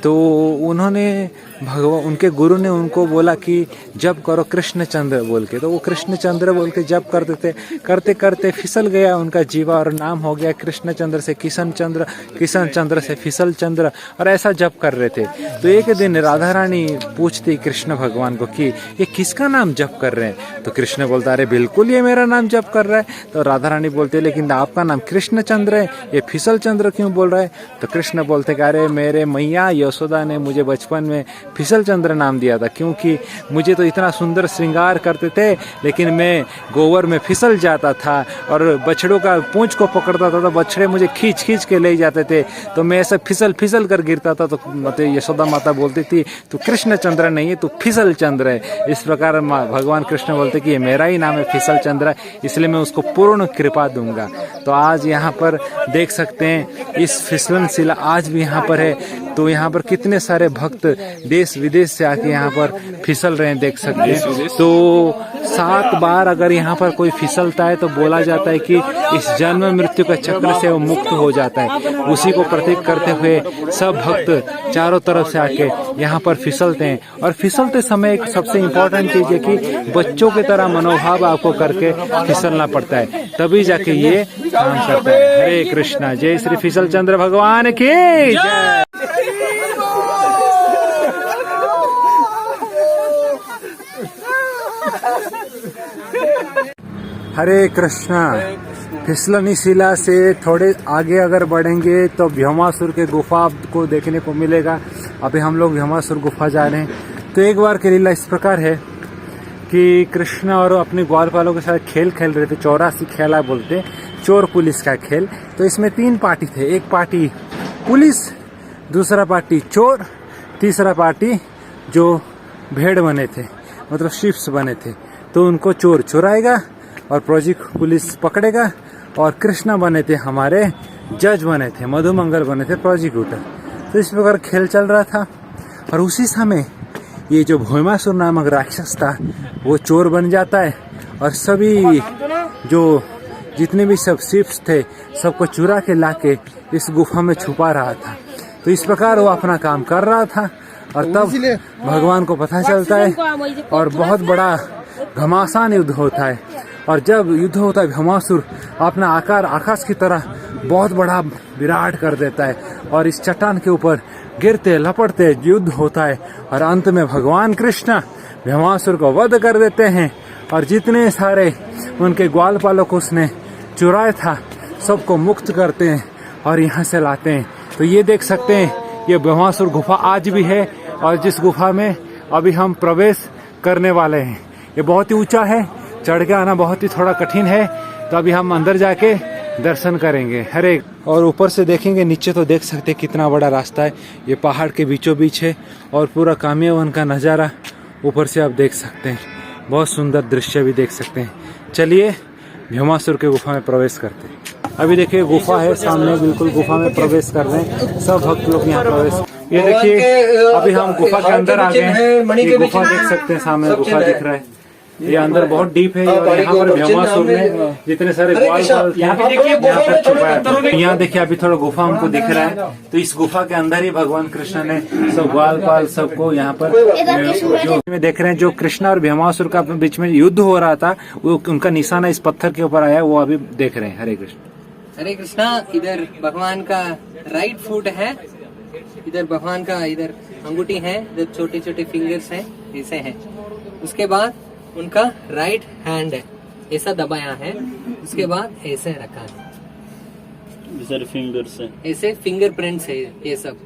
तो उन्होंने उनके गुरु ने उनको बोला कि जप करो कृष्णचंद्र बोल के। तो वो कृष्णचंद्र बोल के जप करते करते फिसल गया उनका जीवा और नाम हो गया कृष्णचंद्र से किशन चंद्र, किशन चंद्र से फिसल चंद्र, और ऐसा जप कर रहे थे। तो एक दिन राधा रानी पूछती कृष्ण भगवान को कि ये किसका नाम जप कर रहे हैं? तो कृष्ण बोलता अरे बिल्कुल ये मेरा नाम जप कर रहा है। तो राधा रानी बोलते लेकिन आपका नाम कृष्णचंद्र है, ये फिसल चंद्र क्यों बोल रहा है? तो कृष्ण बोलते कि अरे मेरे मैया यशोदा ने मुझे बचपन में फिसल चंद्र नाम दिया था, क्योंकि मुझे तो इतना सुंदर श्रृंगार करते थे लेकिन मैं गोबर में फिसल जाता था और बछड़ों का पूंछ को पकड़ता था तो बछड़े मुझे खींच खींच के ले जाते थे, तो मैं ऐसा फिसल कर गिरता था। तो मतलब यशोदा माता बोलती थी तू कृष्ण चंद्र नहीं है, तू फिसल चंद्र है। इस प्रकार भगवान कृष्ण बोलते कि ये मेरा ही नाम है फिसल चंद्र, इसलिए मैं उसको पूर्ण कृपा दूंगा। तो आज यहाँ पर देख सकते हैं इस फिसलन शिला आज भी यहाँ पर है। तो यहाँ पर कितने सारे भक्त देश विदेश से आके यहाँ पर फिसल रहे हैं, देख सकते हैं। तो 7 बार अगर यहाँ पर कोई फिसलता है तो बोला जाता है कि इस जन्म मृत्यु का चक्र से वो मुक्त हो जाता है। उसी को प्रतीक करते हुए सब भक्त चारों तरफ से आके यहाँ पर फिसलते हैं। और फिसलते समय एक सबसे इम्पोर्टेंट चीज है कि बच्चों की तरह मनोभाव आपको करके फिसलना पड़ता है, तभी जाके ये काम करता है। हरे कृष्णा। जय श्री फिसल चंद्र भगवान की जय। हरे कृष्णा। फिसलनी शिला से थोड़े आगे अगर बढ़ेंगे तो भीमासुर के गुफा आपको देखने को मिलेगा। अभी हम लोग भीमासुर गुफा जा रहे हैं। तो एक बार की लीला इस प्रकार है कि कृष्ण और अपने ग्वालपालों के साथ खेल खेल रहे थे। 84 खेला बोलते, चोर पुलिस का खेल। तो इसमें 3 पार्टी थे, एक पार्टी पुलिस, दूसरा पार्टी चोर, तीसरा पार्टी जो भेड़ बने थे, मतलब शिप्स बने थे। तो उनको चोर चुराएगा और प्रोजेक्ट पुलिस पकड़ेगा। और कृष्णा बने थे हमारे जज बने थे, मधुमंगल बने थे प्रोजिक्यूटर। तो इस प्रकार खेल चल रहा था। और उसी समय ये जो भीमासुर नामक राक्षस था वो चोर बन जाता है और सभी जो जितने भी सब शिप्स थे सबको चुरा के लाके इस गुफा में छुपा रहा था। तो इस प्रकार वो अपना काम कर रहा था। और तब भगवान को पता चलता है और बहुत बड़ा घमासान युद्ध होता है। और जब युद्ध होता है भीमासुर अपना आकार आकाश की तरह बहुत बड़ा विराट कर देता है और इस चट्टान के ऊपर गिरते लपटते युद्ध होता है। और अंत में भगवान कृष्ण भीमासुर को वध कर देते हैं और जितने सारे उनके ग्वालपालों को उसने चुराया था सबको मुक्त करते हैं और यहाँ से लाते हैं। तो ये देख सकते हैं ये भीमासुर गुफा आज भी है और जिस गुफा में अभी हम प्रवेश करने वाले हैं। ये बहुत ही ऊंचा है, चढ़ के आना बहुत ही थोड़ा कठिन है। तो अभी हम अंदर जाके दर्शन करेंगे हरे। और ऊपर से देखेंगे नीचे तो देख सकते हैं कितना बड़ा रास्ता है। ये पहाड़ के बीचों बीच है और पूरा काम्यवन का नज़ारा ऊपर से आप देख सकते हैं। बहुत सुंदर दृश्य भी देख सकते हैं। चलिए भीमासुर के गुफा में प्रवेश करते हैं। अभी देखिए गुफा है सामने, बिल्कुल गुफा में प्रवेश कर रहे हैं सब भक्त लोग यहाँ प्रवेश। ये देखिए अभी हम गुफा के अंदर आ गए हैं। ये गुफा देख सकते हैं, सामने गुफा दिख रहा है। ये अंदर बहुत डीप है और यहाँ पर भीमासुर ने जितने सारे ग्वालपाल यहाँ पर छुपाया था। यहाँ देखिए अभी थोड़ा गुफा हमको दिख रहा है। तो इस गुफा के अंदर ही भगवान कृष्ण ने सब ग्वालपाल सबको यहाँ पर जो में देख रहे हैं जो कृष्ण और भीमासुर का बीच में युद्ध हो रहा था वो उनका निशाना इस पत्थर के ऊपर आया, वो अभी देख रहे हैं। हरे कृष्ण। हरे कृष्णा। इधर भगवान का राइट फुट है, इधर भगवान का इधर अंगूठी है, इधर छोटे छोटे फिंगर्स हैं, ऐसे हैं। उसके बाद उनका राइट हैंड है ऐसा दबाया है, उसके बाद ऐसे रखा है। सर फिंगर्स है, ऐसे फिंगरप्रिंट्स है ये सब।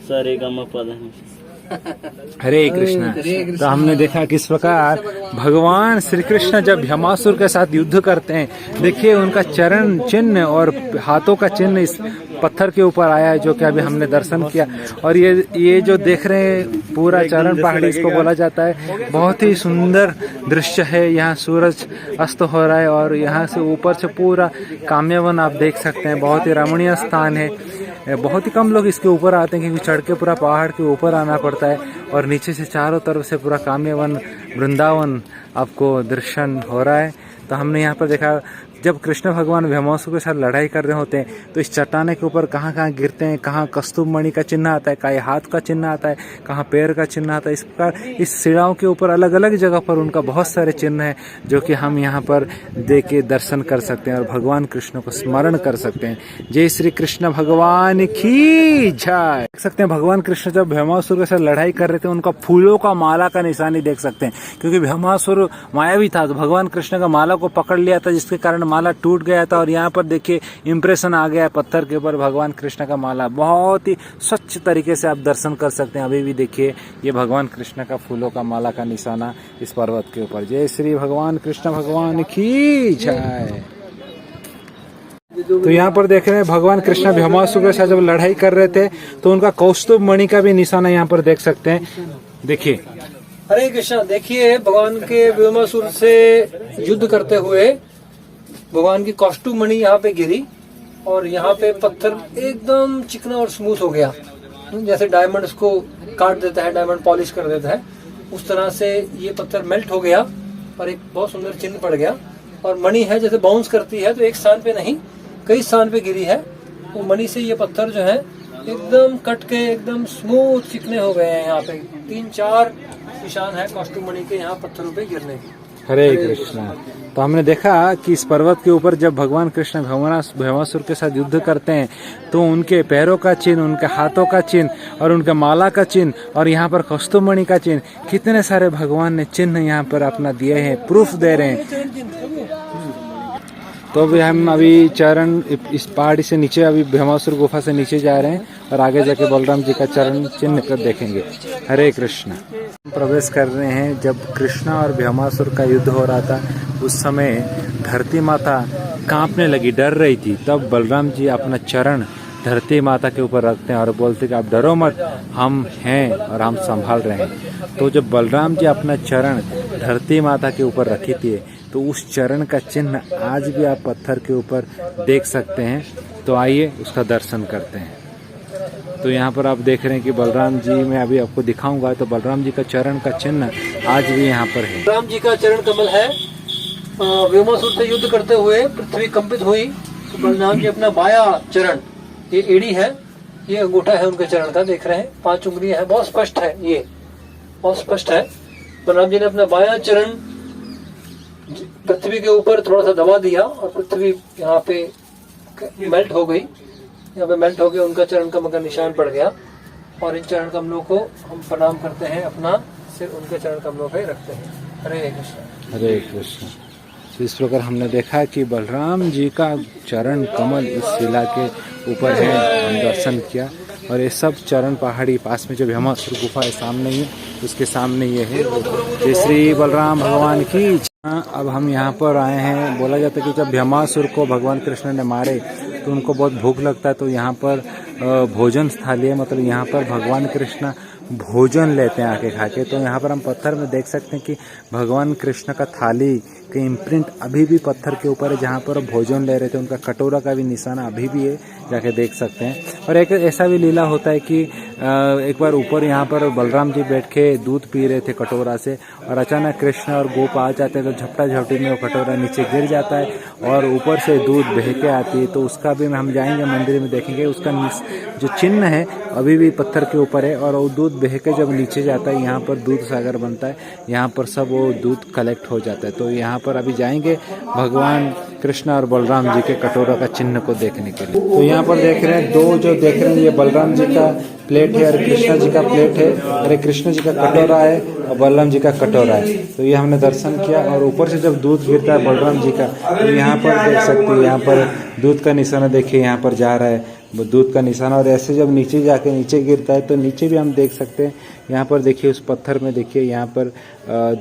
सारे गमा पद हरे कृष्णा। तो हमने देखा किस प्रकार भगवान श्री कृष्ण जब भीमासुर के साथ युद्ध करते हैं, देखिए उनका चरण चिन्ह और हाथों का चिन्ह इस पत्थर के ऊपर आया है जो कि अभी हमने दर्शन किया। और ये जो देख रहे हैं पूरा चरण पहाड़ी इसको बोला जाता है। बहुत ही सुंदर दृश्य है। यहाँ सूरज अस्त हो रहा है और यहाँ से ऊपर से पूरा काम्यवन आप देख सकते हैं। बहुत ही रमणीय स्थान है। बहुत ही कम लोग इसके ऊपर आते हैं क्योंकि चढ़ के पूरा पहाड़ के ऊपर आना पड़ता है और नीचे से चारों तरफ से पूरा काम्यवन वृंदावन आपको दर्शन हो रहा है। तो हमने यहाँ पर देखा जब कृष्ण भगवान भीमासुर के साथ लड़ाई कर रहे होते हैं तो इस चट्टाने के ऊपर कहाँ कहाँ गिरते हैं, कहाँ कस्तूभ मणि का चिन्ह आता है, कहीं हाथ का चिन्ह आता है, कहाँ पैर का चिन्ह आता है। इस प्रकार इस शिलाओं के ऊपर अलग अलग जगह पर उनका बहुत सारे चिन्ह है जो कि हम यहाँ पर देख के दर्शन कर सकते हैं और भगवान कृष्ण को स्मरण कर सकते हैं। जय श्री कृष्ण भगवान की जय। देख सकते हैं भगवान कृष्ण जब भीमासुर के साथ लड़ाई कर रहे थे उनका फूलों का माला का निशानी देख सकते हैं क्योंकि भीमासुर मायावी था। तो भगवान कृष्ण का माला को पकड़ लिया था जिसके कारण माला टूट गया था। और यहाँ पर देखिए इम्प्रेशन आ गया पत्थर के ऊपर भगवान कृष्ण का माला। बहुत ही स्वच्छ तरीके से आप दर्शन कर सकते हैं। अभी भी देखिए ये भगवान कृष्ण का फूलों का माला का निशाना इस पर्वत के ऊपर। जय श्री भगवान कृष्ण भगवान की जय। तो यहाँ पर देख रहे हैं भगवान कृष्ण भीमासुर के साथ जब लड़ाई कर रहे थे तो उनका कौस्तुभ मणि का भी निशाना यहाँ पर देख सकते हैं। देखिए हरे कृष्णा। देखिए भगवान के भीमासुर से युद्ध करते हुए भगवान की कौस्तुभ मणि यहाँ पे गिरी और यहाँ पे पत्थर एकदम चिकना और स्मूथ हो गया। जैसे डायमंड्स को काट देता है, डायमंड पॉलिश कर देता है, उस तरह से ये पत्थर मेल्ट हो गया और एक बहुत सुंदर चिन्ह पड़ गया। और मणि है जैसे बाउंस करती है तो एक स्थान पे नहीं कई स्थान पे गिरी है। वो मणि से ये पत्थर जो है एकदम कट के एकदम स्मूथ चिकने हो गए हैं। यहाँ पे 3-4 निशान है कौस्तुभ मणि के यहाँ पत्थरों पे गिरने के। हरे कृष्णा। तो हमने देखा कि इस पर्वत के ऊपर जब भगवान कृष्ण भीमासुर के साथ युद्ध करते हैं तो उनके पैरों का चिन्ह, उनके हाथों का चिन्ह और उनके माला का चिन्ह और यहाँ पर कौस्तुभ मणि का चिन्ह, कितने सारे भगवान ने चिन्ह यहाँ पर अपना दिए हैं, प्रूफ दे रहे हैं। तो अभी हम अभी चरण इस पहाड़ी से नीचे अभी भीमासुर गुफा से नीचे जा रहे हैं और आगे जाके बलराम जी का चरण चिन्ह कर देखेंगे। हरे कृष्ण। प्रवेश कर रहे हैं। जब कृष्णा और भीमासुर का युद्ध हो रहा था उस समय धरती माता कांपने लगी, डर रही थी। तब बलराम जी अपना चरण धरती माता के ऊपर रखते हैं और बोलते कि आप डरो मत, हम हैं और हम संभाल रहे हैं। तो जब बलराम जी अपना चरण धरती माता के ऊपर रखी थी तो उस चरण का चिन्ह आज भी आप पत्थर के ऊपर देख सकते हैं। तो आइए उसका दर्शन करते हैं। तो यहाँ पर आप देख रहे हैं कि बलराम जी, मैं अभी आपको दिखाऊंगा, तो बलराम जी का चरण का चिन्ह आज भी यहाँ पर है। बलराम जी का चरण कमल है। भीमासुर से युद्ध करते हुए पृथ्वी कंपित हुई तो बलराम जी अपना बाया चरण, ये एड़ी है, ये अंगूठा है उनके चरण का, देख रहे हैं 5 उंगलियां है, बहुत स्पष्ट है, ये बहुत स्पष्ट है। बलराम जी ने अपना बाया चरण पृथ्वी के ऊपर थोड़ा सा दबा दिया और पृथ्वी यहाँ पे मेल्ट हो गई, यहाँ पे मेल्ट हो गया, उनका चरण कमल का निशान पड़ गया। और इन चरण कमलों को हम प्रणाम करते हैं, अपना सिर उनके चरण कमलों पे रखते हैं। हरे कृष्ण। हरे कृष्ण। तो इस प्रकार हमने देखा कि बलराम जी का चरण कमल इस शिला के ऊपर है, हम दर्शन किया। और ये सब चरण पहाड़ी पास में जो भीमासुर गुफा है सामने ही, उसके सामने ये है। जय श्री बलराम भगवान की। अब हम यहाँ पर आए हैं। बोला जाता है कि जब भीमासुर को भगवान कृष्ण ने मारे तो उनको बहुत भूख लगता है, तो यहाँ पर भोजन स्थाली है, मतलब यहाँ पर भगवान कृष्ण भोजन लेते हैं आके खा के। तो यहाँ पर हम पत्थर में देख सकते हैं कि भगवान कृष्ण का थाली का इम्प्रिंट अभी भी पत्थर के ऊपर है, जहाँ पर भोजन ले रहे थे। उनका कटोरा का भी निशाना अभी भी है, जाके देख सकते हैं। और एक ऐसा भी लीला होता है कि एक बार ऊपर यहाँ पर बलराम जी बैठ के दूध पी रहे थे कटोरा से, और अचानक कृष्ण और गोप आ जाते हैं तो झपटा झपटी में वो कटोरा नीचे गिर जाता है और ऊपर से दूध बह के आती है। तो उसका भी हम जाएंगे मंदिर में देखेंगे, उसका जो चिन्ह है अभी भी पत्थर के ऊपर है। और वो दूध बह के जब नीचे जाता है, यहाँ पर दूध सागर बनता है, यहाँ पर सब वो दूध कलेक्ट हो जाता है। तो यहाँ पर अभी जाएंगे भगवान कृष्ण और बलराम जी के कटोरा का चिन्ह को देखने के लिए। तो यहाँ पर देख रहे हैं, दो जो देख रहे हैं ये बलराम जी का प्लेट है और कृष्ण जी का प्लेट है। अरे कृष्ण जी का कटोरा है और बलराम जी का कटोरा है। तो ये हमने दर्शन किया। और ऊपर से जब दूध गिरता है बलराम जी का, तो यहाँ पर देख सकते हैं, यहाँ पर दूध का निशाना देखिए, यहाँ पर जा रहा है दूध का निशाना। और ऐसे जब नीचे जाके नीचे गिरता है तो नीचे भी हम देख सकते हैं। यहाँ पर देखिए उस पत्थर में देखिए, यहाँ पर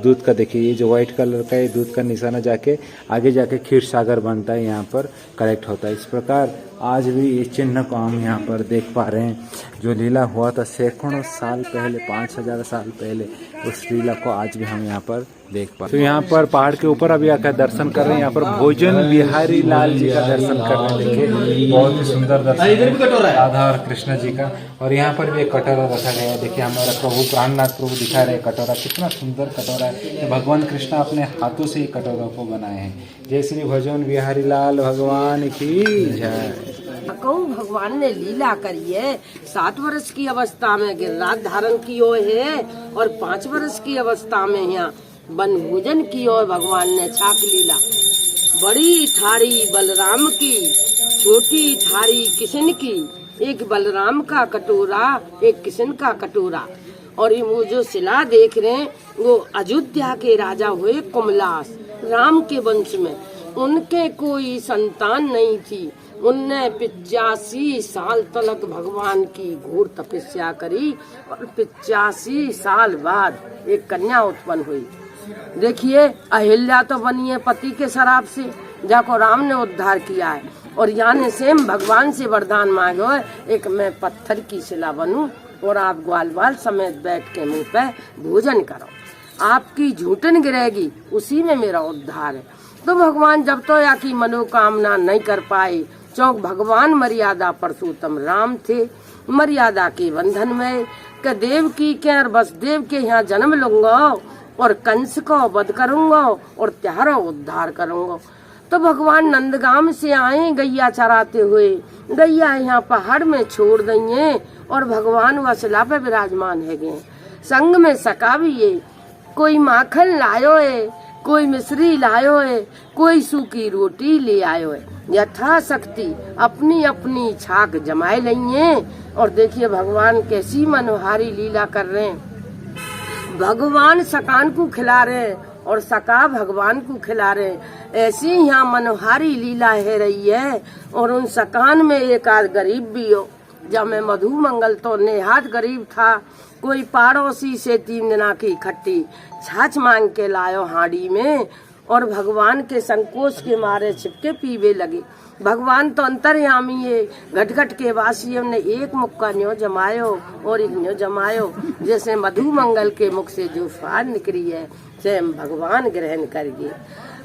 दूध का देखिए, ये जो व्हाइट कलर का है दूध का निशाना जाके आगे जाके क्षीर सागर बनता है, यहाँ पर कलेक्ट होता है। इस प्रकार आज भी इस चिन्ह को हम यहाँ पर देख पा रहे हैं। जो लीला हुआ था सैकड़ों साल पहले, 5000 साल पहले, उस लीला को आज भी हम यहाँ पर देख पा। तो यहाँ पर पहाड़ के ऊपर अभी आकर दर्शन कर रहे हैं। यहाँ पर भोजन बिहारी लाल जी का दर्शन कर रहे हैं। देखिए बहुत ही सुंदर दर्शन है राधा और कृष्ण जी का। और यहाँ पर भी एक कटोरा रखा गया है। देखिए हमारा प्रभु प्राणनाथ प्रभु दिखा रहे हैं कटोरा, कितना सुंदर कटोरा है। तो भगवान कृष्ण अपने हाथों से ही कटोरा को बनाए हैं। जय श्री भजन बिहारी लाल भगवान की जय। कहूँ भगवान ने लीला करी है। 7 वर्ष की अवस्था में गिरिराज धारण कियो है और 5 वर्ष की अवस्था में यहाँ वन भोजन कियो है। भगवान ने छाक लीला। बड़ी थारी बलराम की, छोटी थारी किशन की, एक बलराम का कटोरा, एक किशन का कटोरा। और ये वो जो शिला देख रहे हैं वो अयोध्या के राजा हुए कुमलास, राम के वंश में। उनके कोई संतान नहीं थी। उनने 85 साल तक भगवान की घोर तपस्या करी और 85 साल बाद एक कन्या उत्पन्न हुई। देखिए अहिल्या तो बनी है पति के शराब से, जाको राम ने उद्धार किया है। और यानी सेम भगवान से वरदान मांगो है, एक मैं पत्थर की शिला बनूं और आप ग्वाल बाल समेत बैठ के मुंह पे भोजन करो, आपकी झूठन गिरेगी, उसी में मेरा उद्धार है। तो भगवान जब तो या की मनोकामना नहीं कर पाए, चौक भगवान मर्यादा पुरुषोत्तम राम थे, मर्यादा के बंधन में के देव की के वसुदेव के यहाँ जन्म लूंगा और कंस को वध करूंगा और त्यारा उद्धार करूंगा। तो भगवान नंदगाम से आए गैया चराते हुए, गैया यहाँ पहाड़ में छोड़ देंगे और भगवान वसला पे विराजमान है गए। संग में सका भी ये, कोई माखन लायो है, कोई मिश्री लायो है, कोई सूखी रोटी ले आयो है। यथाशक्ति अपनी अपनी छाक जमाए लेंगे। और देखिए भगवान कैसी मनोहारी लीला कर रहे हैं। भगवान सकान को खिला रहे हैं और सका भगवान को खिला रहे हैं। ऐसी यहाँ मनोहारी लीला है रही है। और उन सकान में एक आध गरीब भी हो। जब मैं मधु मंगल तो नेहात गरीब था, कोई पड़ोसी से 3 दिना की खट्टी छाछ मांग के लायो हांडी में, और भगवान के संकोच के मारे छिपके पीवे लगे। भगवान तो अंतर्यामी है, घट घट के वासियों ने एक मुक्का न्यो जमायो और एक न्यो जमायो। जैसे मधु मंगल के मुख से जो फाड़ निकली है, स्वयं भगवान ग्रहण करिए।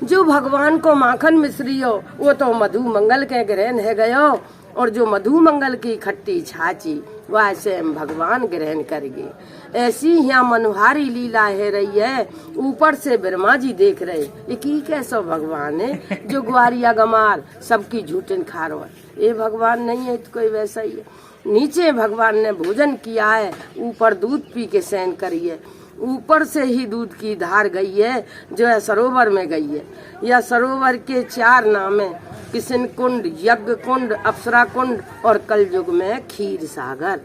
जो भगवान को माखन मिश्री हो, वो तो मधु मंगल के ग्रहण है गयो, और जो मधु मंगल की खट्टी छाची वह स्वयं भगवान ग्रहण करेंगे। ऐसी यहाँ मनोहारी लीला है रही है। ऊपर से ब्रह्मा जी देख रहे, ये की कैसो भगवान है जो ग्वारिया गमार सबकी झूठन खारो। ये भगवान नहीं है, तो कोई वैसा ही है। नीचे भगवान ने भोजन किया है, ऊपर दूध पी के शयन करी है। ऊपर से ही दूध की धार गई है, जो है सरोवर में गई है। यह सरोवर के 4 नाम है, किशन कुंड, यज्ञ कुंड, अप्सरा कुंड और कलयुग में क्षीर सागर।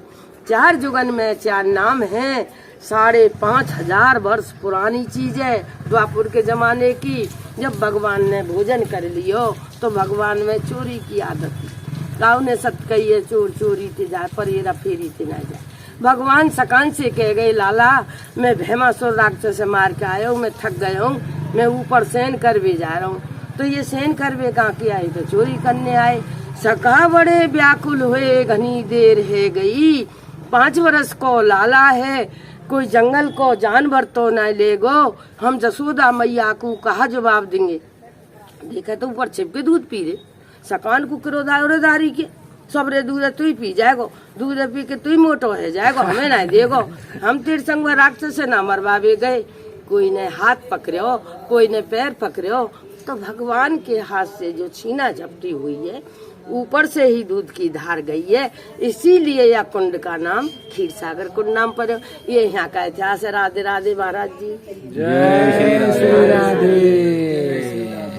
4 जुगन में 4 नाम हैं। 5,500 वर्ष पुरानी चीज है, द्वापुर के जमाने की। जब भगवान ने भोजन कर लियो तो भगवान में चोरी की आदत थी। गाँव ने सत कही है, चोर चोरी ते जाए पर येरा फेरी ते ना जाए। भगवान सकान से कह गए, लाला मैं भैमासुर राक्षस से मार के आया हूँ, मैं थक गया हूँ, मैं ऊपर शयन कर भी जा रहा हूँ। तो ये शयन करवे कहाँ के आए, तो चोरी करने आए। सका बड़े व्याकुल हुए, घनी देर है गई। 5 वर्ष को लाला है, कोई जंगल को जानवर तो न ले गो। हम जसोदा मैया को कहा जवाब देंगे। देखा तो ऊपर छिप के दूध पी रहे। सकान को किरोदारी के सबरे दूध तू ही पी जाएगो, दूध पी के तू ही मोटो है जाएगो, हमें ना देगो। हम तीर संग राक्षस से ना मरवावे गए। कोई ने हाथ पकड़ो, कोई ने पैर पकड़ो। तो भगवान के हाथ से जो छीना झपटी हुई है, ऊपर से ही दूध की धार गई है। इसीलिए यह कुंड का नाम क्षीर सागर कुंड नाम पर। ये यहाँ का इतिहास है। राधे राधे महाराज जी। जय श्री राधे।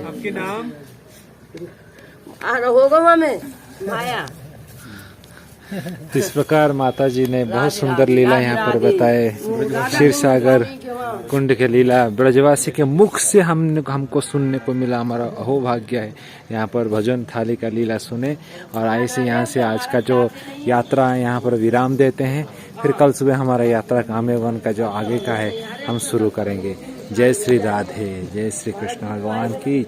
आपके नाम होगा में माया। इस प्रकार माता जी ने बहुत सुंदर लीला यहाँ पर बताए। क्षीर सागर कुंड के लीला ब्रजवासी के मुख से हमको सुनने को मिला। हमारा अहोभाग्य है यहाँ पर भजन थाली का लीला सुने। और ऐसे यहाँ से आज का जो यात्रा है यहाँ पर विराम देते हैं। फिर कल सुबह हमारा यात्रा काम्यवन का जो आगे का है हम शुरू करेंगे। जय श्री राधे, जय श्री कृष्ण भगवान की।